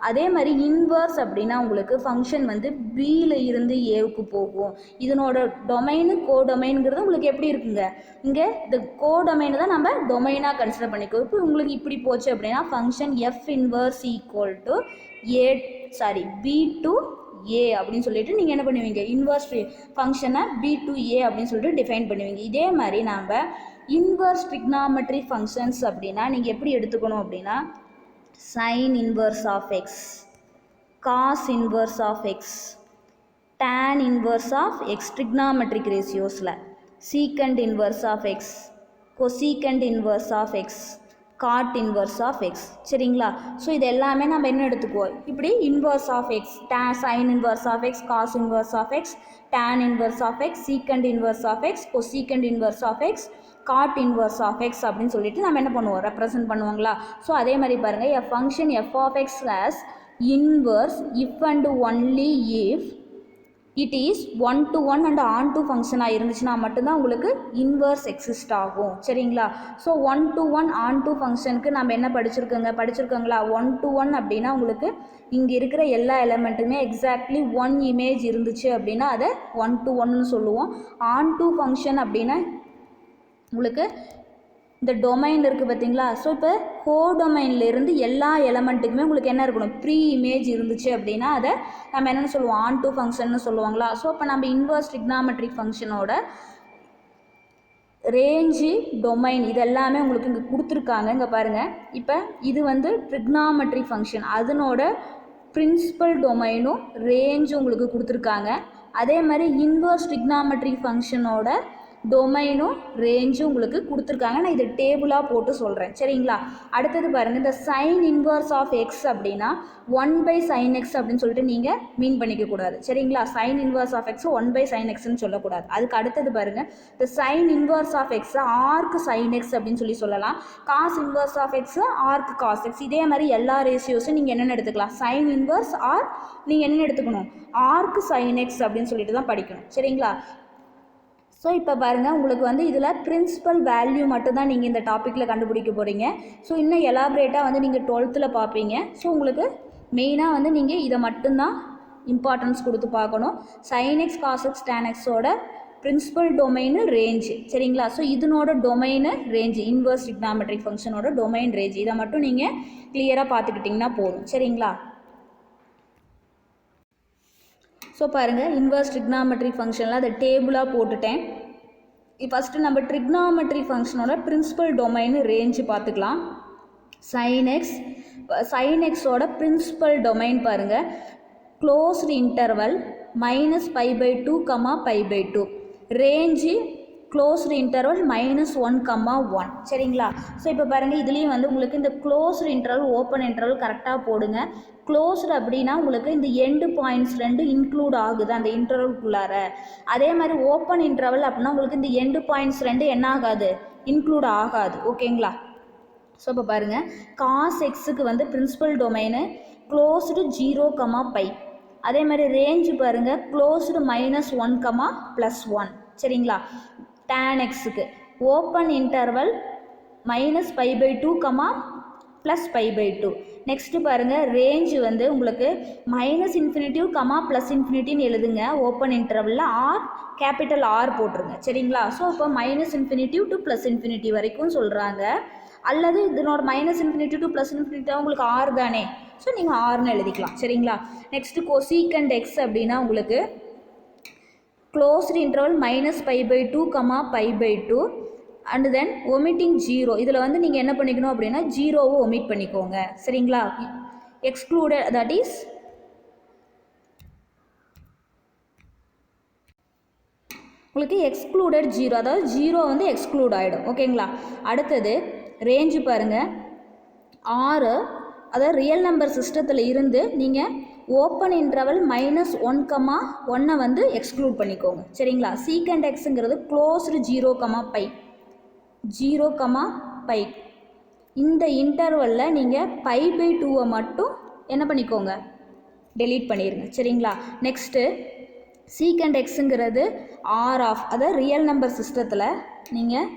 அதே மாதிரி இன்வர்ஸ் அப்படின்னா உங்களுக்கு ஃபங்க்ஷன் வந்து பியில் இருந்து ஏவுக்கு போகும். இதனோட டொமைனு கோடொமைனுங்கிறது உங்களுக்கு எப்படி இருக்குங்க, இங்கே இந்த கோடொமைனை தான் நம்ம டொமைனாக கன்சிடர் பண்ணிக்குவோம். இப்போ உங்களுக்கு இப்படி போச்சு அப்படின்னா function f inverse equal to B to A அப்படின்னு சொல்லிட்டு நீங்கள் என்ன பண்ணுவீங்க, இன்வர்ஸ் ஃபங்க்ஷனை பி டு ஏ அப்படின்னு சொல்லிட்டு டிஃபைன் பண்ணுவீங்க. இதே மாதிரி நாம் இன்வர்ஸ் ட்ரிக்னாமெட்ரி ஃபங்க்ஷன்ஸ் அப்படின்னா நீங்கள் எப்படி எடுத்துக்கணும் அப்படின்னா sin inverse of x, cos inverse of x, tan inverse of x trigonometric ratiosல secant inverse of x, cosecant inverse of x, cot inverse of x சரிங்களா. ஸோ இது எல்லாமே நம்ம என்ன எடுத்துக்குவோம், இப்படி inverse of x, sin inverse of x, cos inverse of x, tan inverse of x, secant inverse of x, cosecant inverse of x, cot inverse of x அப்படின்னு சொல்லிட்டு நம்ம என்ன பண்ணுவோம், ரெப்ரசன்ட் பண்ணுவாங்களா. ஸோ அதே மாதிரி பாருங்கள், a function f of x has inverse if and only if it is 1-to-1 and on-to ஃபங்க்ஷனாக இருந்துச்சுன்னா மட்டும்தான் உங்களுக்கு இன்வர்ஸ் எக்ஸிஸ்ட் ஆகும் சரிங்களா. ஸோ 1-to-1 on-to ஃபங்க்ஷனுக்கு நம்ம என்ன படிச்சிருக்கோங்களா, 1-to-1 அப்படின்னா உங்களுக்கு இங்கே இருக்கிற எல்லா எலமெண்ட்டுமே எக்ஸாக்ட்லி 1 இமேஜ் இருந்துச்சு அப்படின்னா அதை 1-to-1ன்னு சொல்லுவோம். on-to ஃபங்க்ஷன் அப்படின்னா உங்களுக்கு இந்த டொமைன் இருக்குது பார்த்தீங்களா. ஸோ இப்போ கோடொமைன்லேருந்து எல்லா எலமெண்ட்டுக்குமே உங்களுக்கு என்ன இருக்கணும், ப்ரீ இமேஜ் இருந்துச்சு அப்படின்னா அதை நம்ம என்னென்னு சொல்லுவோம், ஆன் டூ ஃபங்க்ஷன்னு சொல்லுவாங்களா. ஸோ இப்போ நம்ம இன்வர்ஸ் ட்ரிக்னாமெட்ரிக் ஃபங்க்ஷனோட ரேஞ்சு டொமைன் இதெல்லாமே உங்களுக்கு இங்கே கொடுத்துருக்காங்க. இங்கே பாருங்கள், இப்போ இது வந்து ட்ரிக்னாமெட்ரிக் ஃபங்க்ஷன், அதனோட பிரின்சிபல் டொமைனும் ரேஞ்சும் உங்களுக்கு கொடுத்துருக்காங்க. அதே மாதிரி இன்வர்ஸ் ட்ரிக்னாமெட்ரிக் ஃபங்க்ஷனோட டொமைனும் ரேஞ்சும் உங்களுக்கு கொடுத்துருக்காங்க. நான் இதை டேபிளாக போட்டு சொல்கிறேன் சரிங்களா. அடுத்தது பாருங்கள், இந்த சைன் இன்வர்ஸ் ஆஃப் எக்ஸ் அப்படின்னா 1/sin x அப்படின்னு சொல்லிட்டு நீங்கள் மீன் பண்ணிக்கக்கூடாது சரிங்களா. Sine inverse of X 1/sin xன்னு சொல்லக்கூடாது. அதுக்கு அடுத்தது பாருங்கள், இந்த sine inverse of X arc sine X அப்படின்னு சொல்லலாம். Cos inverse of X arc cos X. இதே மாதிரி எல்லா ரேஷியோஸும் நீங்கள் என்னென்னு எடுத்துக்கலாம், சைன் இன்வர்ஸ் ஆர் நீங்கள் என்னென்னு எடுத்துக்கணும், ஆர்க்கு சைன் எக்ஸ் அப்படின்னு சொல்லிட்டு தான் படிக்கணும் சரிங்களா. ஸோ இப்போ பாருங்கள், உங்களுக்கு வந்து இதில் பிரின்சிபல் வேல்யூ மட்டும்தான் நீங்கள் இந்த டாப்பிக்கில் கண்டுபிடிக்க போகிறீங்க. ஸோ இன்னும் எலாபரேட்டாக வந்து நீங்கள் 12th பார்ப்பீங்க. ஸோ உங்களுக்கு மெயினாக வந்து நீங்கள் இதை மட்டும்தான் இம்பார்ட்டன்ஸ் கொடுத்து பார்க்கணும். sin x cos x tan xோட பிரின்சிபல் டொமைனு ரேஞ்சு சரிங்களா. ஸோ இதனோட டொமைனு ரேஞ்சு, இன்வர்ஸ் ட்ரிக்னாமெட்ரிக் ஃபங்க்ஷனோட டொமைன் ரேஞ்சு, இதை மட்டும் நீங்கள் கிளியராக பார்த்துக்கிட்டிங்கன்னா போதும் சரிங்களா. ஸோ பாருங்கள், இன்வர்ஸ் ட்ரிக்னாமெட்ரிக் ஃபங்க்ஷனில் அதை டேபிளாக போட்டுட்டேன். ஃபஸ்ட்டு நம்ம ட்ரிக்னாமெட்ரிக் ஃபங்க்ஷனோட பிரின்சிபல் டொமைனு ரேஞ்சு பார்த்துக்கலாம். sin xோட பிரின்சிபல் டொமைன் பாருங்கள், closed interval -π/2, π/2, range closed interval -1, சரிங்களா. ஸோ இப்போ பாருங்கள், இதுலேயும் வந்து உங்களுக்கு இந்த க்ளோஸ்டு இன்டர்வல் ஓப்பன் இன்டர்வல் கரெக்டாக போடுங்க. க்ளோஸ்டு அப்படின்னா உங்களுக்கு இந்த எண்டு பாயிண்ட்ஸ் 2 இன்க்ளூட் ஆகுது அந்த இன்டர்வல்குள்ளார. அதே மாதிரி ஓப்பன் இன்டர்வல் அப்படின்னா உங்களுக்கு இந்த எண்டு பாயிண்ட்ஸ் 2 என்ன ஆகாது, இன்க்ளூட் ஆகாது ஓகேங்களா. ஸோ இப்போ பாருங்கள், காஸ் எக்ஸுக்கு வந்து பிரின்சிபல் டொமைனு க்ளோஸ்டு 0, π. அதே மாதிரி ரேஞ்சு பாருங்கள், க்ளோஸ்டு -1, +1 சரிங்களா. tan xக்கு ஓப்பன் இன்டர்வல் -π/2, +π/2. நெக்ஸ்ட்டு பாருங்கள், ரேஞ்சு வந்து உங்களுக்கு -∞, +∞ எழுதுங்க ஓப்பன் இன்டர்வலில், ஆர் கேபிட்டல் ஆர் போட்டுருங்க சரிங்களா. ஸோ இப்போ -∞ to +∞ வரைக்கும் சொல்கிறாங்க. அல்லது இதனோட -∞ to +∞ உங்களுக்கு ஆர் தானே, ஸோ நீங்கள் ஆர்னு எழுதிக்கலாம் சரிங்களா. நெக்ஸ்ட்டு கொசீக்கண்ட் எக்ஸ் அப்படின்னா உங்களுக்கு closed interval -π/2, π/2 and then omitting 0. இதில் வந்து நீங்கள் என்ன பண்ணிக்கணும் அப்படின்னா 0வை ஒமிட் பண்ணிக்கோங்க சரிங்களா. எக்ஸ்க்ளூடட், தட் இஸ் உங்களுக்கு எக்ஸ்க்ளூடட் 0, அதாவது 0 வந்து எக்ஸ்க்ளூட் ஆகிடும் ஓகேங்களா. அடுத்தது ரேஞ்சு பாருங்கள், 6, அதாவது ரியல் நம்பர் சிஸ்டத்தில் இருந்து நீங்கள் ஓப்பன் இன்டர்வல் -1, வந்து எக்ஸ்க்ளூட் பண்ணிக்கோங்க. சரிங்களா? சீக்கண்ட் எக்ஸுங்கிறது க்ளோஸ்டு 0, பை 0, பை. இந்த இன்டர்வலில் நீங்கள் π/2 மட்டும் என்ன பண்ணிக்கோங்க, டெலீட் பண்ணிடுங்க. சரிங்களா? நெக்ஸ்ட்டு சீக்கண்ட் எக்ஸுங்கிறது ஆர் ஆஃப், அதாவது ரியல் நம்பர் சிஸ்டத்தில் நீங்கள்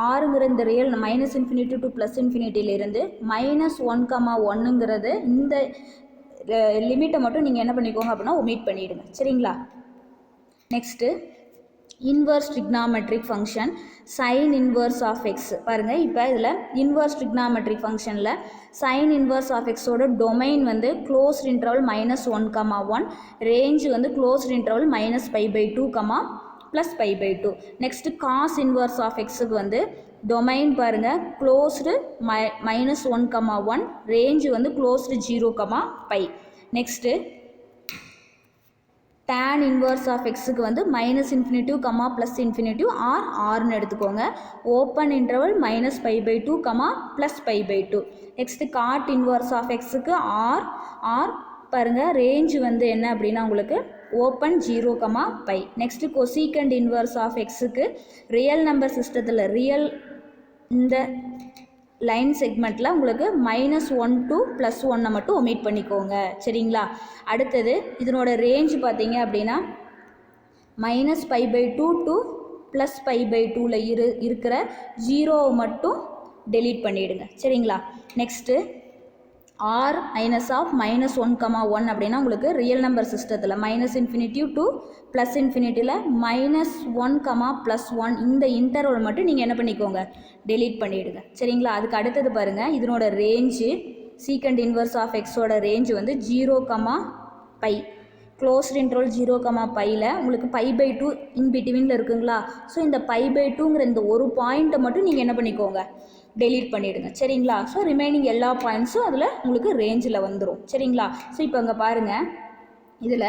ஆறுங்கிற இந்த ரியல் -∞ to +∞இருந்து -1, இந்த லிமிட்டை மட்டும் நீங்கள் என்ன பண்ணிக்கோங்க அப்படின்னா ஒமிட் பண்ணிவிடுங்க. சரிங்களா? Next inverse trigonometric function sine inverse of x. பாருங்கள், இப்போ இதில் இன்வர்ஸ் ட்ரிக்னாமெட்ரிக் ஃபங்க்ஷனில் சைன் இன்வர்ஸ் ஆஃப் எக்ஸோட டொமைன் வந்து க்ளோஸ்ட் இன்டர்வல் -1, ரேஞ்சு வந்து closed interval -π/2, +π/2. Next cos inverse of எக்ஸுக்கு வந்து டொமைன் பாருங்கள் க்ளோஸ்டு -1, ரேஞ்சு வந்து closed 0, π. Next tan inverse of எக்ஸுக்கு வந்து -∞, +∞, ஆர்னு எடுத்துக்கோங்க. Open interval -π/2, +π/2. Next cot inverse of எக்ஸுக்கு ஆர் பாருங்கள், ரேஞ்சு வந்து என்ன அப்படின்னா உங்களுக்கு open 0, π. Next cosecant inverse of எக்ஸுக்கு ரியல் நம்பர் சிஸ்டத்தில் இந்த லைன் செக்மெண்ட்டில் உங்களுக்கு -1 to +1 மட்டும் ஒமிட் பண்ணிக்கோங்க. சரிங்களா? அடுத்தது இதனோட ரேஞ்சு பார்த்தீங்க அப்படின்னா -π/2 to +π/2 இருக்கிற 0 மட்டும் டெலீட் பண்ணிவிடுங்க. சரிங்களா? நெக்ஸ்ட்டு ஆர் மைனஸ் ஆஃப் -1, அப்படின்னா உங்களுக்கு ரியல் நம்பர் சிஸ்டத்தில் -∞ to +∞ -1, +1 இந்த இன்டர்வல் மட்டும் நீங்கள் என்ன பண்ணிக்கோங்க, டெலீட் பண்ணிவிடுங்க. சரிங்களா? அதுக்கு அடுத்தது பாருங்கள், இதனோட ரேஞ்சு சீக்கண்ட் இன்வர்ஸ் ஆஃப் எக்ஸோட ரேஞ்சு வந்து 0, π. க்ளோஸ்ட் இன்டர்வல் 0, πயில் உங்களுக்கு π/2 இன் பிட்வீனில் இருக்குங்களா? ஸோ இந்த π/2ங்கிற இந்த ஒரு பாயிண்ட்டை மட்டும் நீங்கள் என்ன பண்ணிக்கோங்க, டெலீட் பண்ணிவிடுங்க. சரிங்களா? ஸோ ரிமைனிங் எல்லா பாயிண்ட்ஸும் அதில் உங்களுக்கு ரேஞ்சில் வந்துடும். சரிங்களா? ஸோ இப்போ இங்கே பாருங்கள், இதில்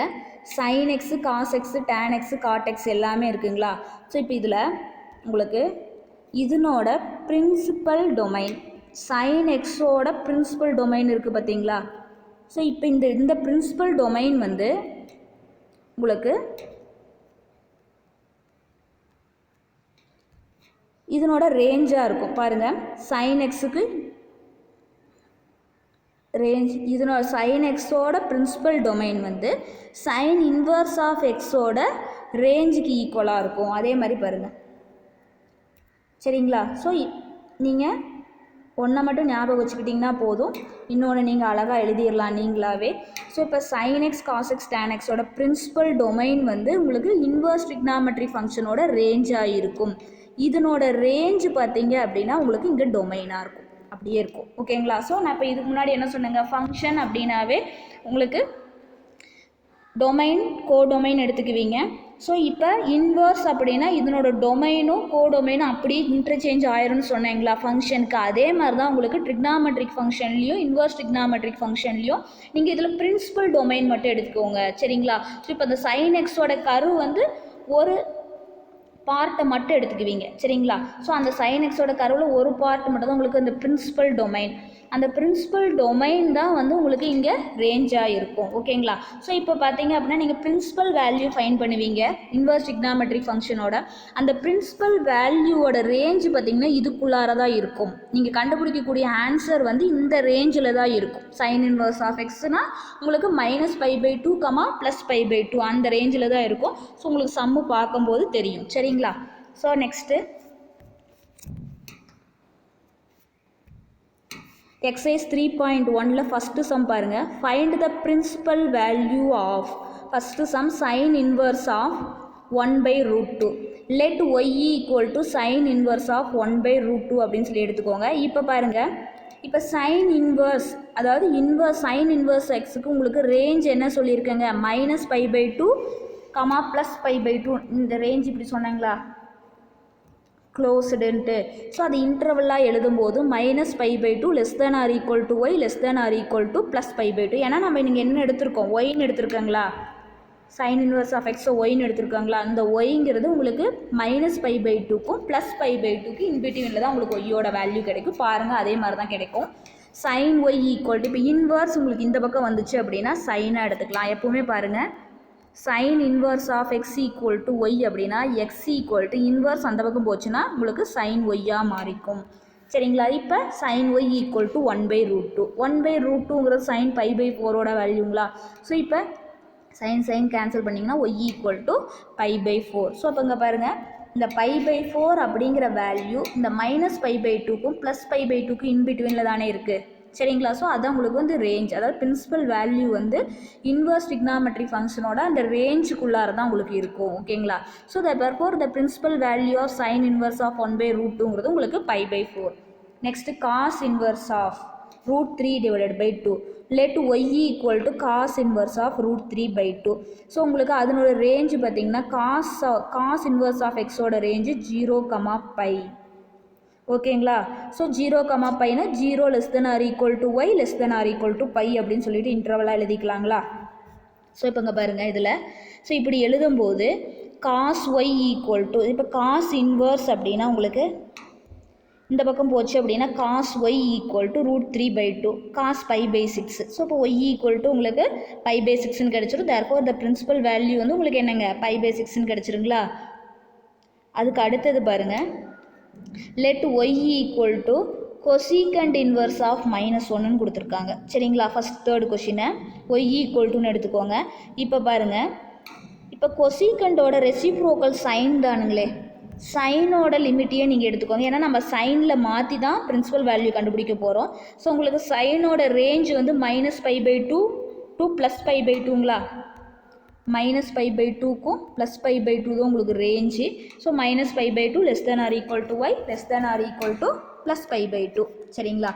sine x, cos x, tan X, cot X எல்லாமே இருக்குங்களா? ஸோ இப்போ இதில் உங்களுக்கு இதனோட பிரின்சிபல் டொமைன் சைன் எக்ஸோட பிரின்சிபல் டொமைன் இருக்குது பார்த்தீங்களா? ஸோ இப்போ இந்த பிரின்சிபல் டொமைன் வந்து உங்களுக்கு இதனோட ரேஞ்சாக இருக்கும். பாருங்கள், சைன் எக்ஸுக்கு ரேஞ்ச், இதனோட சைன் எக்ஸோட பிரின்சிபல் டொமைன் வந்து சைன் இன்வர்ஸ் ஆஃப் எக்ஸோட ரேஞ்சுக்கு ஈக்குவலாக இருக்கும். அதே மாதிரி பாருங்கள். சரிங்களா? ஸோ நீங்கள் ஒன்றை மட்டும் ஞாபகம் வச்சுக்கிட்டிங்கன்னா போதும், இன்னொன்று நீங்கள் அழகாக எழுதிடலாம் நீங்களாவே. ஸோ இப்போ sine X, cos X, tan எக்ஸோட பிரின்சிபல் டொமைன் வந்து உங்களுக்கு இன்வர்ஸ் ட்ரிக்னாமெட்ரி ஃபங்க்ஷனோட ரேஞ்சாக இருக்கும். இதனோட ரேஞ்சு பார்த்தீங்க அப்படின்னா உங்களுக்கு இங்கே டொமைனாக இருக்கும், அப்படியே இருக்கும். ஓகேங்களா? ஸோ நான் இப்போ இதுக்கு முன்னாடி என்ன சொன்னேங்க, ஃபங்க்ஷன் அப்படின்னாவே உங்களுக்கு டொமைன், கோடொமைன் எடுத்துக்குவீங்க. ஸோ இப்போ இன்வர்ஸ் அப்படின்னா இதனோட டொமைனும் கோடொமைனும் அப்படியே இன்டர்சேஞ்ச் ஆயிரும்னு சொன்னீங்களா ஃபங்க்ஷனுக்கு. அதே மாதிரி தான் உங்களுக்கு ட்ரிக்னாமெட்ரிக் ஃபங்க்ஷன்லையும் இன்வர்ஸ் ட்ரிக்னாமெட்ரிக் ஃபங்க்ஷன்லையும் நீங்கள் இதில் பிரின்சிபல் டொமைன் மட்டும் எடுத்துக்கோங்க. சரிங்களா? ஸோ இப்போ இந்த சைன் எக்ஸோட கர்வ் வந்து ஒரு பார்ட்டை மட்டும் எடுத்துக்குவீங்க. சரிங்களா? ஸோ அந்த சைன் எக்ஸோட கர்வில் ஒரு பார்ட் மட்டும் தான் உங்களுக்கு இந்த பிரின்சிபல் டொமைன். அந்த பிரின்சிபல் டொமைன் தான் வந்து உங்களுக்கு இங்கே ரேஞ்சாக இருக்கும். ஓகேங்களா? ஸோ இப்போ பார்த்தீங்க அப்படின்னா நீங்கள் பிரின்சிபல் வேல்யூ ஃபைன் பண்ணுவீங்க இன்வர்ஸ் ட்ரிக்னாமெட்ரிக் ஃபங்க்ஷனோட. அந்த பிரின்சிபல் வேல்யூவோட ரேஞ்சு பார்த்தீங்கன்னா இதுக்குள்ளார தான் இருக்கும். நீங்கள் கண்டுபிடிக்கக்கூடிய ஆன்சர் வந்து இந்த ரேஞ்சில் தான் இருக்கும். சைன் இன்வர்ஸ் ஆஃப் எக்ஸ்னால் உங்களுக்கு -π/2, +π/2 அந்த ரேஞ்சில் தான் இருக்கும். ஸோ உங்களுக்கு சம்மு பார்க்கும்போது தெரியும். சரிங்களா? ஸோ நெக்ஸ்ட்டு எக்ஸசைஸ் 3.1ல் ஃபஸ்ட்டு சம் பாருங்கள். Find the principal value of first sum sine inverse of 1/√2. Let y = sine inverse of 1/√2 அப்படின்னு சொல்லி எடுத்துக்கோங்க. இப்போ பாருங்கள், இப்போ சைன் இன்வர்ஸ், அதாவது சைன் இன்வர்ஸ் எக்ஸுக்கு உங்களுக்கு ரேஞ்ச் என்ன சொல்லியிருக்கேங்க, -π/2, +π/2 இந்த ரேஞ்ச் இப்படி சொன்னாங்களா க்ளோஸ்டுன்ட்டு. ஸோ அது இன்டர்வலாக எழுதும்போது -π/2 <= y <= +π/2. ஏன்னா நம்ம நீங்கள் என்ன எடுத்திருக்கோம், ஒய்ன்னு எடுத்திருக்கோங்களா, சைன் இன்வர்ஸ் ஆஃப் எக்ஸை ஒய்ன்னு எடுத்திருக்காங்களா. அந்த ஒய்ங்கிறது உங்களுக்கு -π/2க்கும் +π/2க்கு இன்பிட்வீனில் தான் உங்களுக்கு ஒய்யோட வேல்யூ கிடைக்கும். பாருங்கள், அதே மாதிரி தான் கிடைக்கும். sin y ஈக்குவல் டு இப்போ இன்வர்ஸ் உங்களுக்கு இந்த பக்கம் வந்துச்சு அப்படின்னா சைனாக எடுத்துக்கலாம். எப்போவுமே பாருங்கள் sin inverse of x equal to y அப்படின்னா x equal to inverse அந்த பக்கம் போச்சுன்னா உங்களுக்கு sin y மாறிக்கும். சரிங்களா? இப்போ sin y equal to 1/√2. 1/√2ங்கிறது sin π/4ஓட வேல்யூங்களா. ஸோ இப்போ sin கேன்சல் பண்ணிங்கன்னா y equal to π/4. ஸோ அப்போ இங்கே பாருங்கள் இந்த π/4 அப்படிங்கிற வேல்யூ இந்த -π/2க்கும் +π/2க்கும் இன்பிட்வீனில் தானே இருக்குது. சரிங்களா? ஸோ அதான் உங்களுக்கு வந்து ரேஞ்ச், அதாவது பிரின்சிபல் வேல்யூ வந்து இன்வர்ஸ் ட்ரிக்னாமெட்ரி ஃபங்க்ஷனோட அந்த ரேஞ்சுக்குள்ளார தான் உங்களுக்கு இருக்கும். ஓகேங்களா? So therefore the principal value of sin inverse of 1/√2ங்கிறது உங்களுக்கு π/4. Next cos inverse of √3 divided by 2. let y equal to cos inverse of √3/2. So உங்களுக்கு அதனோட ரேஞ்சு பார்த்தீங்கன்னா cos inverse of xோட ரேஞ்சு 0, π. ஓகேங்களா? ஸோ 0, πனா 0 <= y <= π அப்படின்னு சொல்லிட்டு இன்டர்வலாக எழுதிக்கலாங்களா? ஸோ இப்போ இங்கே பாருங்கள் இதில் ஸோ இப்படி எழுதும்போது cos y equal to இப்போ cos inverse அப்படின்னா உங்களுக்கு இந்த பக்கம் போச்சு அப்படின்னா cos y equal to √3/2 cos π/6. So இப்போ y equal to உங்களுக்கு π/6ன்னு கிடச்சிரும். therefore the principal value வந்து உங்களுக்கு என்னங்க π/6ன்னு கிடச்சிருங்களா? அதுக்கு அடுத்தது பாருங்கள் let y equal to cosecant inverse of -1ன்னு கொடுத்துருக்காங்க. சரிங்களா? ஃபஸ்ட் தேர்ட் கொஷினை y equal toன்னு எடுத்துக்கோங்க. இப்போ பாருங்கள் இப்போ கொசிகண்டோட ரெசிப்ரோக்கல் சைன் தானுங்களே, சைனோட லிமிட்டையே நீங்கள் எடுத்துக்கோங்க. ஏன்னா நம்ம சைனில் மாற்றி தான் பிரின்சிபல் வேல்யூ கண்டுபிடிக்க போகிறோம். ஸோ உங்களுக்கு சைனோட ரேஞ்ச் வந்து -π/2 to +π/2ங்களா? -π/2க்கும் +π/2 தான் உங்களுக்கு ரேஞ்சு. So -π/2 <= y <= +π/2. சரிங்களா?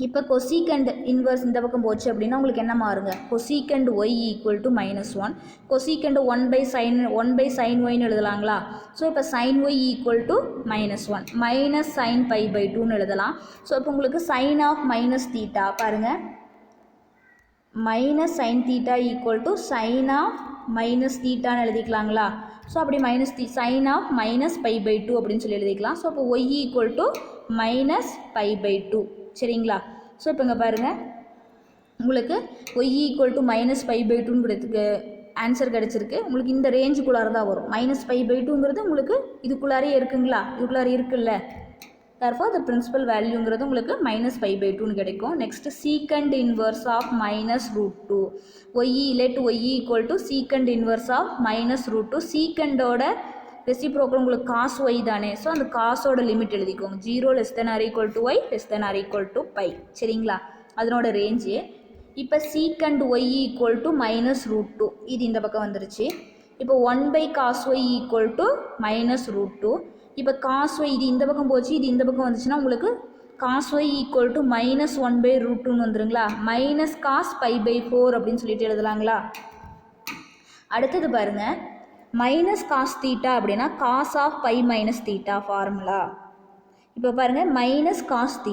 இப்போ கொசிகண்ட் இன்வர்ஸ் இந்த பக்கம் போச்சு அப்படின்னா உங்களுக்கு என்ன மாறுங்க? Cosecant y equal to -1. Cosecant 1/sin yன்னு எழுதலாங்களா? ஸோ இப்போ sin y equal to -1 sin π/2ன்னு எழுதலாம். ஸோ இப்போ உங்களுக்கு sin of -θ பாருங்கள் -sin θ equal to sin of -θன்னு எழுதிக்கலாங்களா? ஸோ அப்படி sin of -π/2 அப்படின்னு சொல்லி எழுதிக்கலாம். ஸோ இப்போ y equal to -π/2. சரிங்களா? ஸோ இப்போ இங்கே பாருங்கள் உங்களுக்கு y equal to -π/2ன்னு ஆன்சர் கிடச்சிருக்கு. உங்களுக்கு இந்த ரேஞ்சுக்குள்ளார தான் வரும். -π/2ங்கிறது உங்களுக்கு இதுக்குள்ளாரே இருக்குங்களா? இதுக்குள்ளார இருக்குல்ல. therefore the principal வேல்யூங்கிறது உங்களுக்கு -π/2ன்னு கிடைக்கும். Next secant inverse of -√2. let y equal to secant inverse of -√2. secantோட reciprocal உங்களுக்கு cos y தானே. ஸோ அந்த காசோட லிமிட் எழுதிக்கோங்க. 0 <= y <= π. சரிங்களா? அதனோட ரேஞ்சு. இப்போ secant y equal to -√2 இது இந்த பக்கம் வந்துருச்சு. இப்போ 1/cos y equal to -√2. இப்போ cos y இது இந்த பக்கம் போச்சு, இது இந்த பக்கம் வந்துச்சுன்னா உங்களுக்கு cos y equal to -1/√2ன்னு வந்துருங்களா? -cos π/4 அப்படின்னு சொல்லிட்டு எழுதலாங்களா? அடுத்தது பாருங்கள் -cos θ அப்படின்னா cos of π - θ ஃபார்முலா. இப்போ பாருங்கள் -cos θ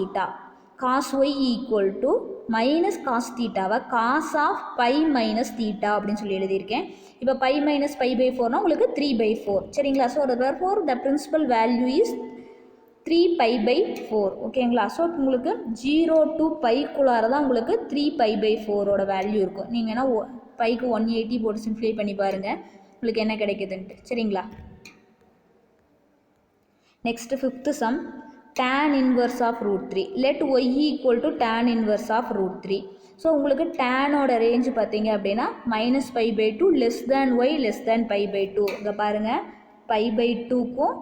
cos y equal to -cos θவை cos of π - θ அப்படின்னு சொல்லி எழுதியிருக்கேன். இப்போ π - π/4னா உங்களுக்கு 3/4. சரிங்களா? So therefore the principal value is 3π/4. ஓகேங்களா? ஸோ உங்களுக்கு 0 to πக்குள்ளார தான் உங்களுக்கு 3π/4ஓட வேல்யூ இருக்கும். நீங்கள் வேணால் பைக்கு 180 போட்டு சிம்ப்ளிஃபை பண்ணி பாருங்கள் உங்களுக்கு என்ன கிடைக்குதுன்ட்டு. சரிங்களா? Next 5th sum tan inverse of √3. let y equal to tan inverse of √3. So உங்களுக்கு டேனோட ரேஞ்சு பார்த்தீங்க அப்படின்னா -π/2 y π/2. இங்கே பாருங்கள் π/2க்கும்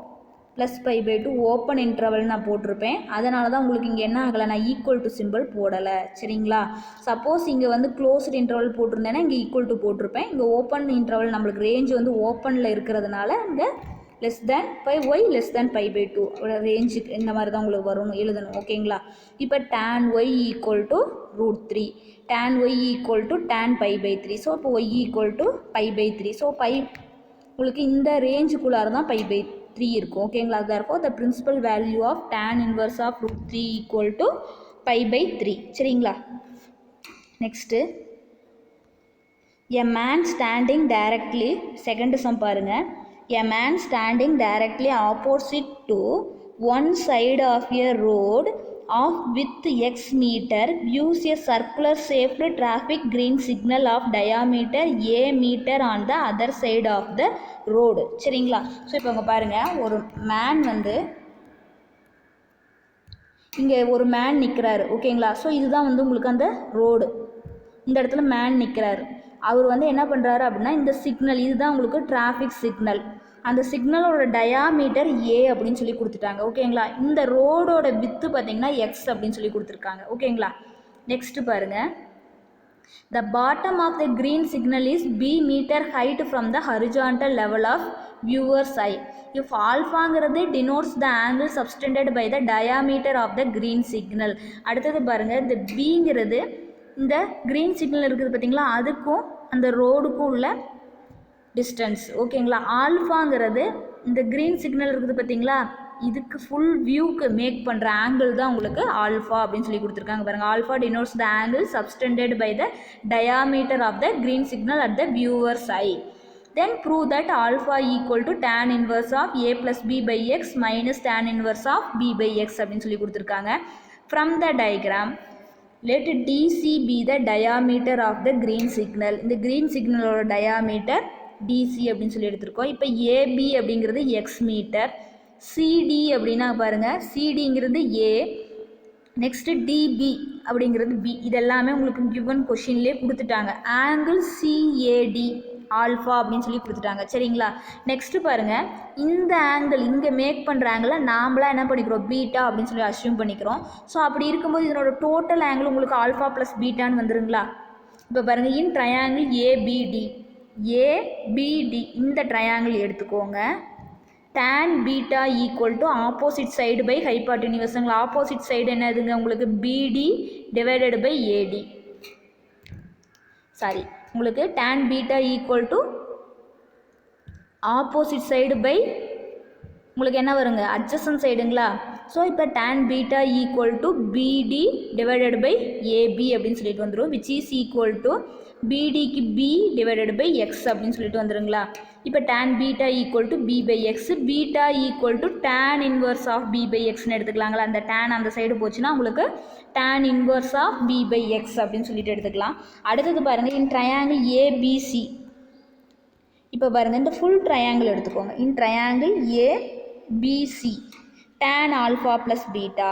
+π/2 ஓப்பன் இன்டர்வல் நான் போட்டிருப்பேன். அதனால தான் உங்களுக்கு இங்கே என்ன ஆகலை, நான் ஈக்குவல் டு சிம்பிள் போடலை. சரிங்களா? சப்போஸ் இங்கே வந்து க்ளோஸ்டு இன்டர்வல் போட்டிருந்தேன்னா இங்கே ஈக்குவல் டு போட்டிருப்பேன். இங்கே ஓப்பன் இன்டர்வல் நம்மளுக்கு ரேஞ்சு வந்து ஓப்பனில் இருக்கிறதுனால இங்கே y π/2 ரேஞ்சுக்கு இந்த மாதிரி தான் உங்களுக்கு வரணும் எழுதணும். ஓகேங்களா? இப்போ tan y equal to √3 tan y equal to tan π/3. So இப்போ y equal to π/3. ஸோ உங்களுக்கு இந்த ரேஞ்சுக்குள்ளார தான் π/3 இருக்கும். ஓகேங்களா? therefore the principal value of tan inverse of √3 equal to π/3. சரிங்களா? Next a man standing directly, second sum பாருங்கள். a man standing directly opposite to one side of a road of with x meter views a circular shaped traffic green signal of diameter a meter on the other side of the road. சரிங்களா? So இப்போ இங்கே பாருங்கள், ஒரு man வந்து இங்கே ஒரு man நிற்கிறாரு. ஓகேங்களா? ஸோ இதுதான் வந்து உங்களுக்கு அந்த ரோடு. இந்த இடத்துல மேன் நிற்கிறாரு. அவர் வந்து என்ன பண்ணுறாரு அப்படின்னா, இந்த சிக்னல் இதுதான் உங்களுக்கு டிராஃபிக் சிக்னல். அந்த சிக்னலோட டயாமீட்டர் ஏ அப்படின்னு சொல்லி கொடுத்துட்டாங்க. ஓகேங்களா? இந்த ரோடோட வித்து பார்த்தீங்கன்னா எக்ஸ் அப்படின்னு சொல்லி கொடுத்துருக்காங்க. ஓகேங்களா? நெக்ஸ்ட் பாருங்கள், the bottom of the green signal is b meter height from the horizontal level of viewer's eye. If alphaங்கிறது denotes the angle subtended by the diameter of the green signal. அடுத்தது பாருங்கள், இந்த bங்கிறது இந்த green signal இருக்குது பார்த்தீங்களா, அதுக்கும் அந்த ரோடுக்கும் உள்ள distance. ஓகேங்களா? ஆல்ஃபாங்கிறது இந்த க்ரீன் சிக்னல் இருக்குது பார்த்தீங்களா, இதுக்கு ஃபுல் வியூக்கு மேக் பண்ணுற ஆங்கிள் தான் உங்களுக்கு ஆல்ஃபா அப்படின்னு சொல்லி கொடுத்துருக்காங்க. பாருங்கள், alpha denotes the angle subtended by the diameter of the green signal at the viewer's eye. Then prove that alpha equal to tan inverse of a + b by x minus tan inverse of b by x அப்படின்னு சொல்லி கொடுத்துருக்காங்க. From the diagram let dc be the diameter of the green signal. இந்த green signalோட diameter dc அப்படின்னு சொல்லி எடுத்திருக்கோம். இப்போ ab அப்படிங்கிறது x metre, cd அப்படின்னா பாருங்கள், cdங்கிறது a, நெக்ஸ்ட்டு db அப்படிங்கிறது b. இதெல்லாமே உங்களுக்கு கிவன் கொஷின்லேயே கொடுத்துட்டாங்க. ஆங்கிள் CAD ஆல்ஃபா அப்படின்னு சொல்லி கொடுத்துட்டாங்க. சரிங்களா? நெக்ஸ்ட்டு பாருங்கள், இந்த ஆங்கிள் இங்கே மேக் பண்ணுற ஆங்கிளை நாம்ளாக என்ன பண்ணிக்கிறோம், பீட்டா அப்படின்னு சொல்லி அஸ்யூம் பண்ணிக்கிறோம். ஸோ அப்படி இருக்கும்போது இதனோட டோட்டல் ஆங்கிள் உங்களுக்கு ஆல்ஃபா ப்ளஸ் பீட்டான்னு வந்துருங்களா? இப்போ பாருங்கள், இன் ட்ரையாங்கிள் ஏபிடி இந்த ட்ரையாங்கிள் எடுத்துக்கோங்க. tan beta equal to opposite side by ஹைபாட்டினியூஸுங்களா. ஆப்போசிட் சைடு என்னதுங்க உங்களுக்கு BD divided by AD. Sorry, உங்களுக்கு tan beta equal to opposite side by உங்களுக்கு என்ன வருங்க, அட்ஜசன்ட் சைடுங்களா. ஸோ இப்போ tan beta equal to BD divided by AB அப்படின்னு சொல்லிட்டு வந்துடும், விச் இஸ் ஈக்குவல் டு பிடிக்கு பி டிவைடட் பை எக்ஸ் அப்படின்னு சொல்லிட்டு வந்துடுங்களா. இப்போ tan beta equal to b by x, beta equal to tan inverse of b by எக்ஸ்னு எடுத்துக்கலாங்களா. அந்த tan அந்த சைடு போச்சுன்னா உங்களுக்கு tan inverse of b by x அப்படின்னு சொல்லிட்டு எடுத்துக்கலாம். அடுத்தது பாருங்கள், இன் ட்ரையாங்கிள் ஏபிசி. இப்போ பாருங்கள், இந்த ஃபுல் ட்ரையாங்கிள் எடுத்துக்கோங்க. In triangle ABC tan alpha plus beta,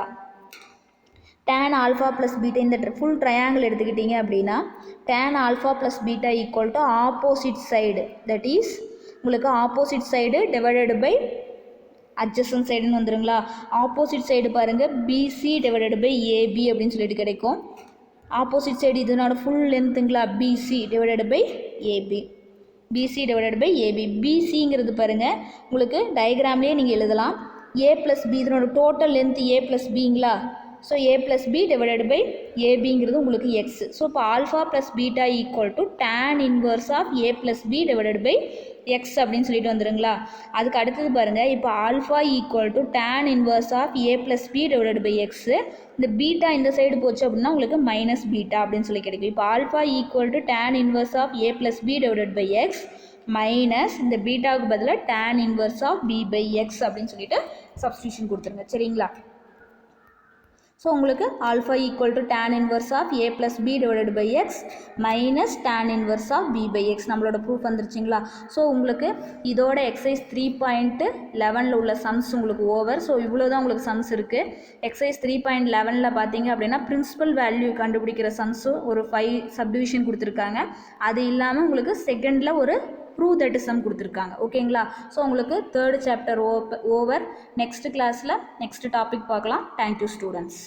tan alpha plus beta இந்த ஃபுல் ட்ரையாங்கிள் எடுத்துக்கிட்டிங்க அப்படின்னா tan alpha plus beta equal to opposite side, that is உங்களுக்கு opposite side divided by adjacent சைடுன்னு வந்துடுங்களா. ஆப்போசிட் சைடு பாருங்கள், BC divided by AB அப்படின்னு சொல்லிட்டு கிடைக்கும். ஆப்போசிட் சைடு இதனோட ஃபுல் லென்த்துங்களா, BC divided by AB, BC divided by AB. பிசிங்கிறது பாருங்கள் உங்களுக்கு டயக்ராம்லேயே நீங்கள் எழுதலாம். ஏ ப்ளஸ் பி இதனோட டோட்டல் லென்த் ஏ ப்ளஸ் பிங்களா. So A plus B divided by ஏபிங்கிறது உங்களுக்கு எக்ஸ். ஸோ இப்போ alpha plus beta equal to tan inverse of A plus B divided by x அப்படின்னு சொல்லிட்டு வந்துடுங்களா. அதுக்கு அடுத்தது பாருங்கள், இப்போ alpha equal to tan inverse of A plus B divided by x. இந்த பீட்டா இந்த சைடு போச்சு அப்படின்னா உங்களுக்கு மைனஸ் பீட்டா அப்படின்னு சொல்லி கிடைக்கும். இப்போ alpha equal to tan inverse of A plus B divided by x minus இந்த பீட்டாவுக்கு பதிலாக tan inverse of b by x அப்படின்னு சொல்லிட்டு சப்ஸ்டியூஷன் கொடுத்துருங்க. சரிங்களா? ஸோ உங்களுக்கு alpha equal to tan inverse of A plus B divided by x minus tan inverse of b by x நம்மளோட proof வந்துருச்சுங்களா. ஸோ உங்களுக்கு இதோட எக்ஸசைஸ் 3.11 உள்ள சம்ஸ் உங்களுக்கு ஓவர். ஸோ இவ்வளோ தான் உங்களுக்கு சம்ஸ் இருக்குது. எக்ஸசைஸ் 3.11 பார்த்தீங்க அப்படின்னா பிரின்சிபல் வேல்யூ கண்டுபிடிக்கிற சம்ஸும் ஒரு 5 சப்டிவிஷன் கொடுத்துருக்காங்க. அது இல்லாமல் உங்களுக்கு செகண்டில் ஒரு ப்ரூவ் தட் சம் கொடுத்துருக்காங்க. ஓகேங்களா? ஸோ உங்களுக்கு 3rd சாப்டர் ஓவர். நெக்ஸ்ட் கிளாஸில் நெக்ஸ்ட் டாபிக் பார்க்கலாம். Thank you students.